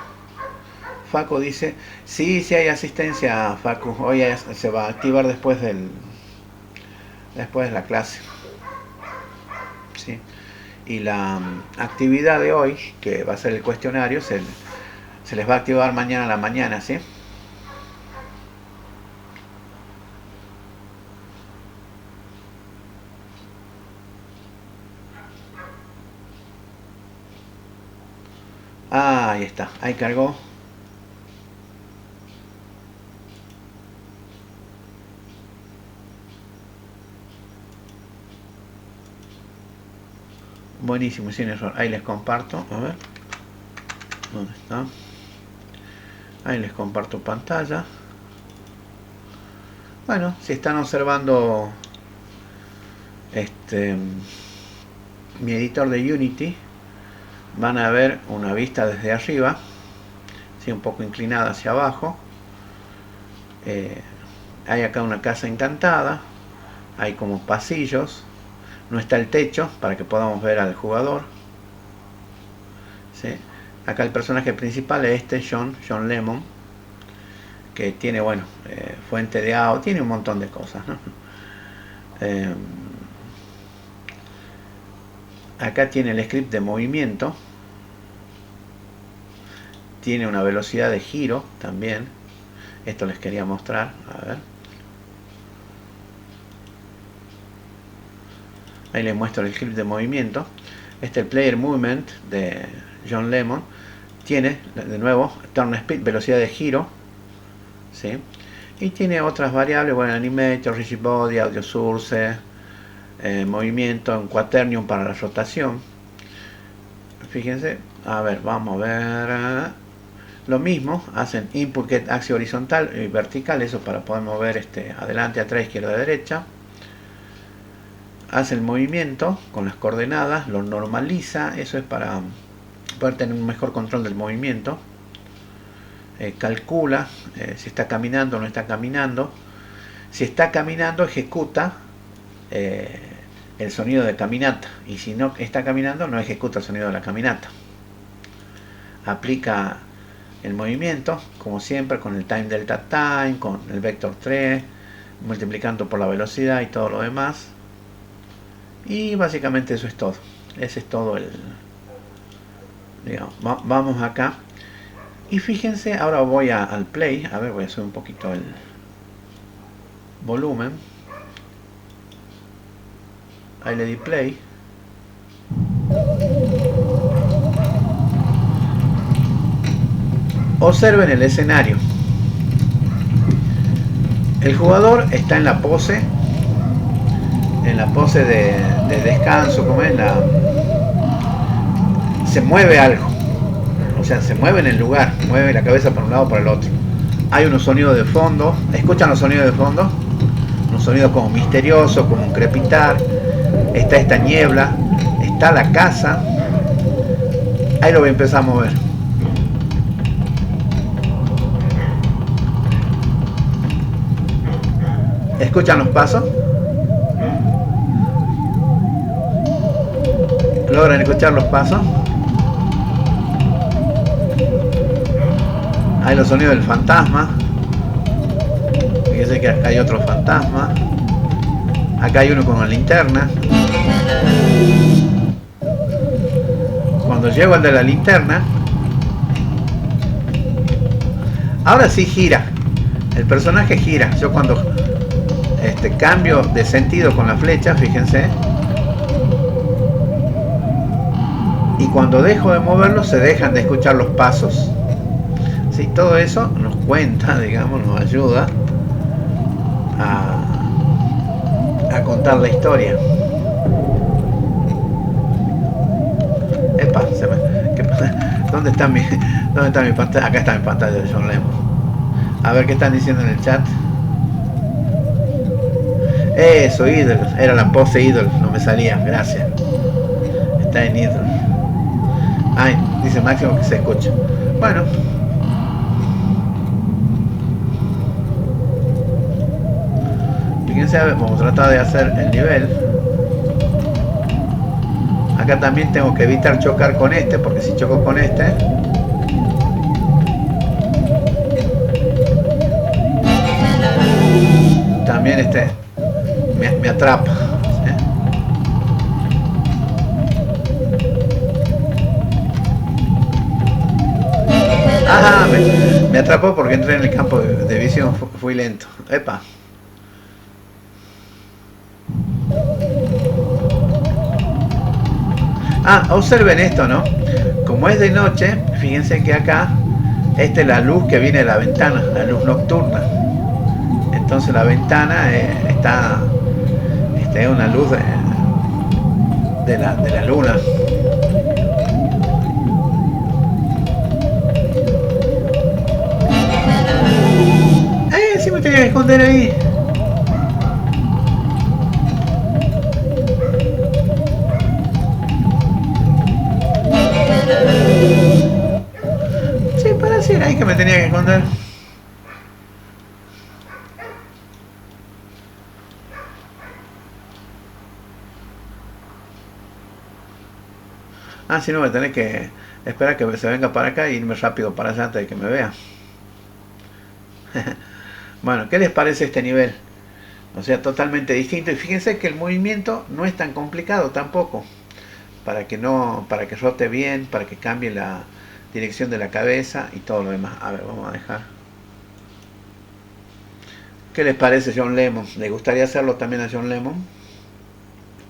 Facu dice, sí hay asistencia, Facu, hoy se va a activar después de la clase. ¿Sí? Y la actividad de hoy, que va a ser el cuestionario, se les va a activar mañana a la mañana, ¿sí? Ah, ahí está, ahí cargó. Buenísimo, sin error. Ahí les comparto, a ver. ¿Dónde está? Ahí les comparto pantalla. Bueno, si están observando mi editor de Unity, van a ver una vista desde arriba, ¿sí? Un poco inclinada hacia abajo. Hay acá una casa encantada, hay como pasillos, no está el techo para que podamos ver al jugador. ¿Sí? Acá el personaje principal es este John Lemon, que tiene, bueno, fuente de agua, tiene un montón de cosas, ¿no? Acá tiene el script de movimiento, tiene una velocidad de giro también. Esto les quería mostrar, a ver. Ahí les muestro el script de movimiento. El player movement de John Lemon tiene, de nuevo, turn speed, velocidad de giro, ¿sí? Y tiene otras variables, bueno, animator, rigid body, audio source, movimiento en quaternium para la rotación. Fíjense, a ver, vamos a ver. Lo mismo, hacen input get axis horizontal y vertical, eso para poder mover adelante, atrás, izquierda, derecha. Hace el movimiento con las coordenadas, lo normaliza, eso es para poder tener un mejor control del movimiento. Calcula si está caminando o no está caminando. Si está caminando, ejecuta el sonido de caminata, y si no está caminando, no ejecuta el sonido de la caminata. Aplica el movimiento, como siempre, con el time delta time, con el vector 3, multiplicando por la velocidad y todo lo demás. Y básicamente eso es todo. Ese es todo el... digamos, vamos acá. Y fíjense, ahora voy al play. A ver, voy a subir un poquito el volumen. Ahí le di play. Observen el escenario. El jugador está en la pose. En la pose de descanso, como es se mueve algo, o sea, se mueve en el lugar, mueve la cabeza para un lado o para el otro. Hay unos sonidos de fondo, ¿escuchan los sonidos de fondo? Unos sonidos como misteriosos, como un crepitar. Está esta niebla, está la casa. Ahí lo voy a empezar a mover. ¿Escuchan los pasos? ¿Logran escuchar los pasos? Hay los sonidos del fantasma. Fíjense que acá hay otro fantasma. Acá hay uno con una linterna. Cuando llego al de la linterna, ahora sí gira. El personaje gira. Yo cuando cambio de sentido con la flecha, fíjense. Y cuando dejo de moverlo, se dejan de escuchar los pasos. Sí, todo eso nos cuenta, digamos, nos ayuda a contar la historia. Epa, ¿dónde está mi pantalla? Acá está mi pantalla de John Lemon. A ver qué están diciendo en el chat. Eso, Idol. Era la pose Idol, no me salía, gracias. Está en Idol. Ay, dice Máximo que se escucha. Bueno. Fíjense, vamos a tratar de hacer el nivel. Acá también tengo que evitar chocar con porque si choco con también me atrapa. Ajá, me atrapó porque entré en el campo de visión, fui lento. Epa. Observen esto, ¿no? Como es de noche, fíjense que acá, esta es la luz que viene de la ventana, la luz nocturna. Entonces la ventana es una luz de la luna. Sí me tenía que esconder ahí. Sí, parece ahí que me tenía que esconder. Ah, si no, voy a tener que esperar que se venga para acá e irme rápido para allá antes de que me vea. Bueno, ¿qué les parece este nivel? O sea, totalmente distinto. Y fíjense que el movimiento no es tan complicado tampoco. Para que rote bien, para que cambie la dirección de la cabeza y todo lo demás. A ver, vamos a dejar. ¿Qué les parece John Lemon? ¿Le gustaría hacerlo también a John Lemon?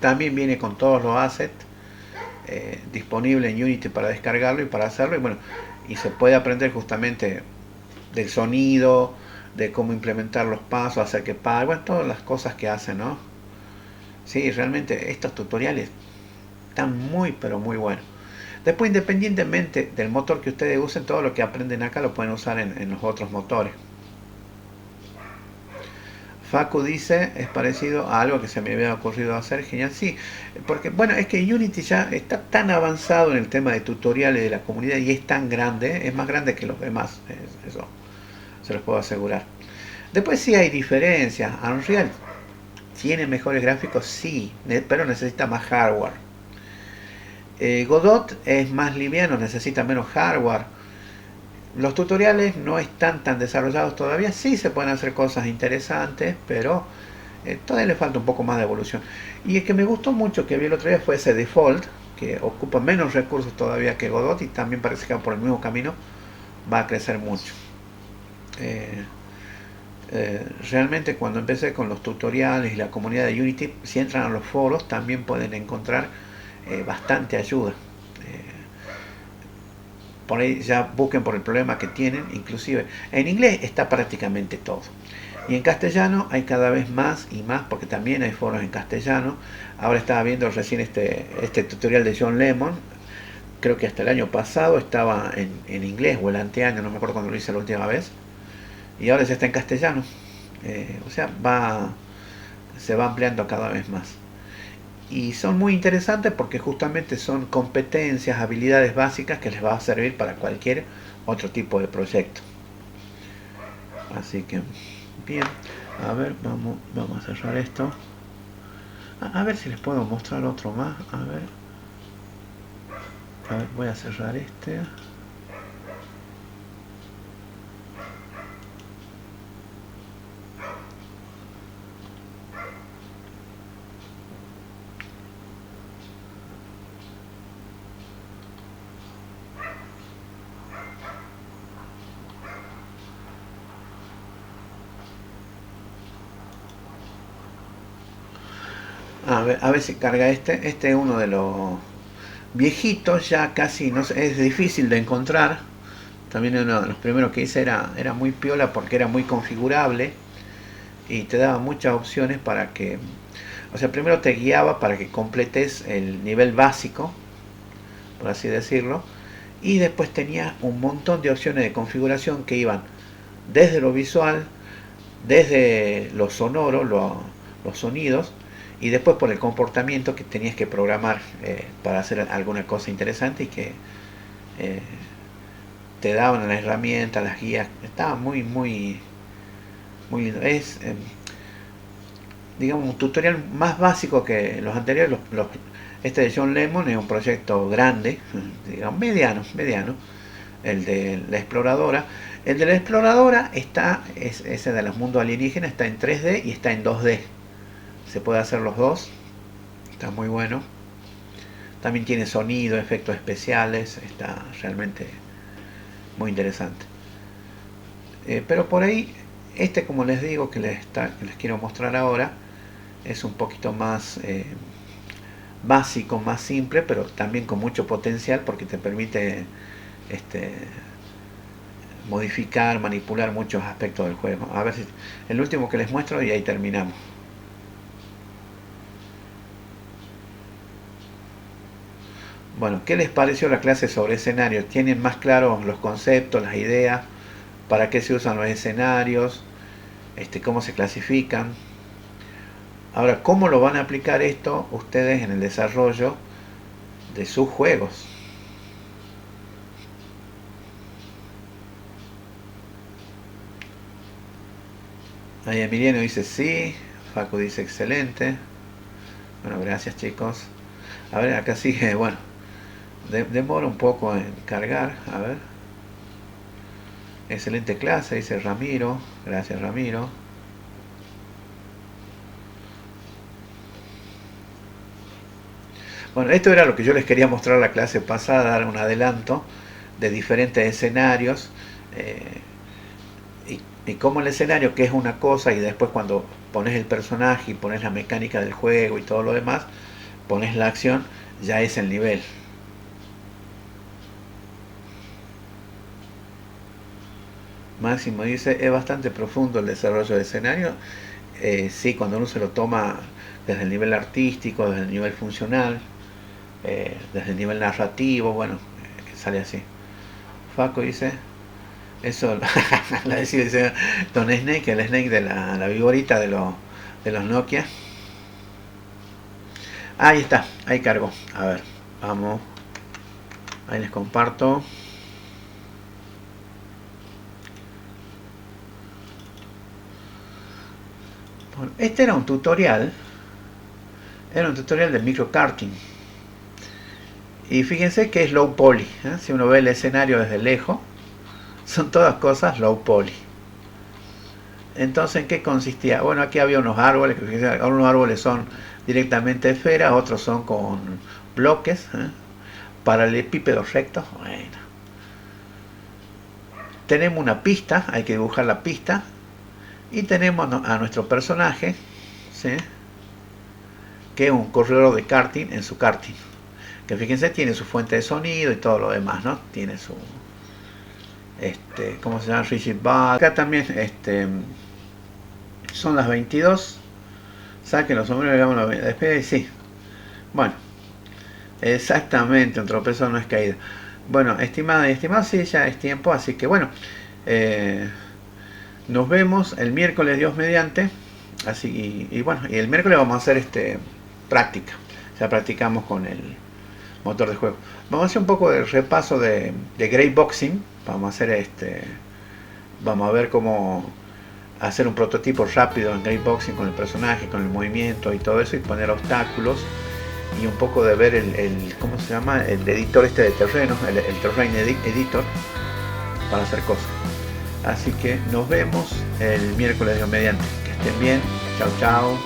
También viene con todos los assets disponibles en Unity para descargarlo y para hacerlo. Y bueno, y se puede aprender justamente del sonido, de cómo implementar los pasos, hacer que pague, bueno, todas las cosas que hacen, ¿no? Sí, realmente estos tutoriales están muy, pero muy buenos. Después, independientemente del motor que ustedes usen, todo lo que aprenden acá lo pueden usar en los otros motores. Facu dice, es parecido a algo que se me había ocurrido hacer, genial, sí, porque bueno, es que Unity ya está tan avanzado en el tema de tutoriales de la comunidad y es tan grande, es más grande que los demás, eso se los puedo asegurar. Después sí hay diferencias. Unreal tiene mejores gráficos, sí, pero necesita más hardware. Godot es más liviano, necesita menos hardware. Los tutoriales no están tan desarrollados todavía, sí se pueden hacer cosas interesantes, pero todavía le falta un poco más de evolución. Y el que me gustó mucho que vi el otro día fue ese Default, que ocupa menos recursos todavía que Godot y también parece que va por el mismo camino, va a crecer mucho. Realmente cuando empecé con los tutoriales y la comunidad de Unity, si entran a los foros también pueden encontrar bastante ayuda. Por ahí ya busquen por el problema que tienen, inclusive en inglés está prácticamente todo y en castellano hay cada vez más y más porque también hay foros en castellano. Ahora estaba viendo recién este tutorial de John Lemon, creo que hasta el año pasado estaba en inglés o el anteaño, no me acuerdo cuando lo hice la última vez, y ahora ya está en castellano. O sea, se va ampliando cada vez más. Y son muy interesantes porque justamente son competencias, habilidades básicas que les va a servir para cualquier otro tipo de proyecto. Así que, bien, a ver, vamos a cerrar esto. A ver si les puedo mostrar otro más. A ver, voy a cerrar este. A ver si carga este. Este es uno de los viejitos, ya casi no sé, es difícil de encontrar. También uno de los primeros que hice era muy piola porque era muy configurable y te daba muchas opciones para que, o sea, primero te guiaba para que completes el nivel básico, por así decirlo, y después tenía un montón de opciones de configuración que iban desde lo visual, desde lo sonoro, los sonidos, y después por el comportamiento que tenías que programar para hacer alguna cosa interesante y que te daban las herramientas, las guías. Estaba muy lindo. Es digamos un tutorial más básico que los anteriores. Este de John Lemon es un proyecto grande, digamos mediano. El de la exploradora. El de la exploradora ese de los mundos alienígenas, está en 3D y está en 2D. Se puede hacer los dos. Está muy bueno. También tiene sonido, efectos especiales. Está realmente muy interesante. Pero por ahí, como les digo, que les quiero mostrar ahora, es un poquito más básico, más simple, pero también con mucho potencial porque te permite modificar, manipular muchos aspectos del juego. A ver si el último que les muestro y ahí terminamos. Bueno, ¿qué les pareció la clase sobre escenarios? ¿Tienen más claros los conceptos, las ideas? ¿Para qué se usan los escenarios? ¿Cómo se clasifican? Ahora, ¿cómo lo van a aplicar esto ustedes en el desarrollo de sus juegos? Ahí Emiliano dice sí, Facu dice excelente. Bueno, gracias chicos. A ver, acá sigue, bueno, demora un poco en cargar. A ver. Excelente clase, dice Ramiro. Gracias, Ramiro. Bueno, esto era lo que yo les quería mostrar la clase pasada, dar un adelanto de diferentes escenarios. Y cómo el escenario, que es una cosa, y después cuando pones el personaje y pones la mecánica del juego y todo lo demás, pones la acción, ya es el nivel. Máximo dice, es bastante profundo el desarrollo de escenario. Sí, cuando uno se lo toma desde el nivel artístico, desde el nivel funcional, desde el nivel narrativo, bueno, sale así. Faco dice, eso la dice Don Snake, el Snake de la viborita de los Nokia. Ahí está, ahí cargo. A ver, vamos. Ahí les comparto. Bueno, este era un tutorial. Era un tutorial de microkarting. Y fíjense que es low poly. Si uno ve el escenario desde lejos, son todas cosas low poly. Entonces, ¿en qué consistía? Bueno, aquí había unos árboles, que fíjense, algunos árboles son directamente esferas, otros son con bloques, paralelepípedos rectos. Bueno, tenemos una pista, hay que dibujar la pista, y tenemos a nuestro personaje, ¿sí?, que es un corredor de karting en su karting, que fíjense tiene su fuente de sonido y todo lo demás, ¿no? Tiene su ¿cómo se llama? Rigid bar. Acá también son las 22. Saquen los sombreros y hagamos la despega y sí. Bueno, exactamente, un tropezón no es caída. Bueno, estimada y estimado, sí, ya es tiempo, así que bueno, nos vemos el miércoles, Dios mediante. Así y bueno, y el miércoles vamos a hacer práctica. Ya practicamos con el motor de juego. Vamos a hacer un poco de repaso de Greyboxing. Vamos a hacer vamos a ver cómo hacer un prototipo rápido en Greyboxing con el personaje, con el movimiento y todo eso, y poner obstáculos, y un poco de ver ¿cómo se llama? El editor de terrenos, el terrain editor, para hacer cosas. Así que nos vemos el miércoles, Dios mediante. Que estén bien. Chao, chao.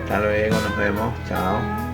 Hasta luego, nos vemos. Chao.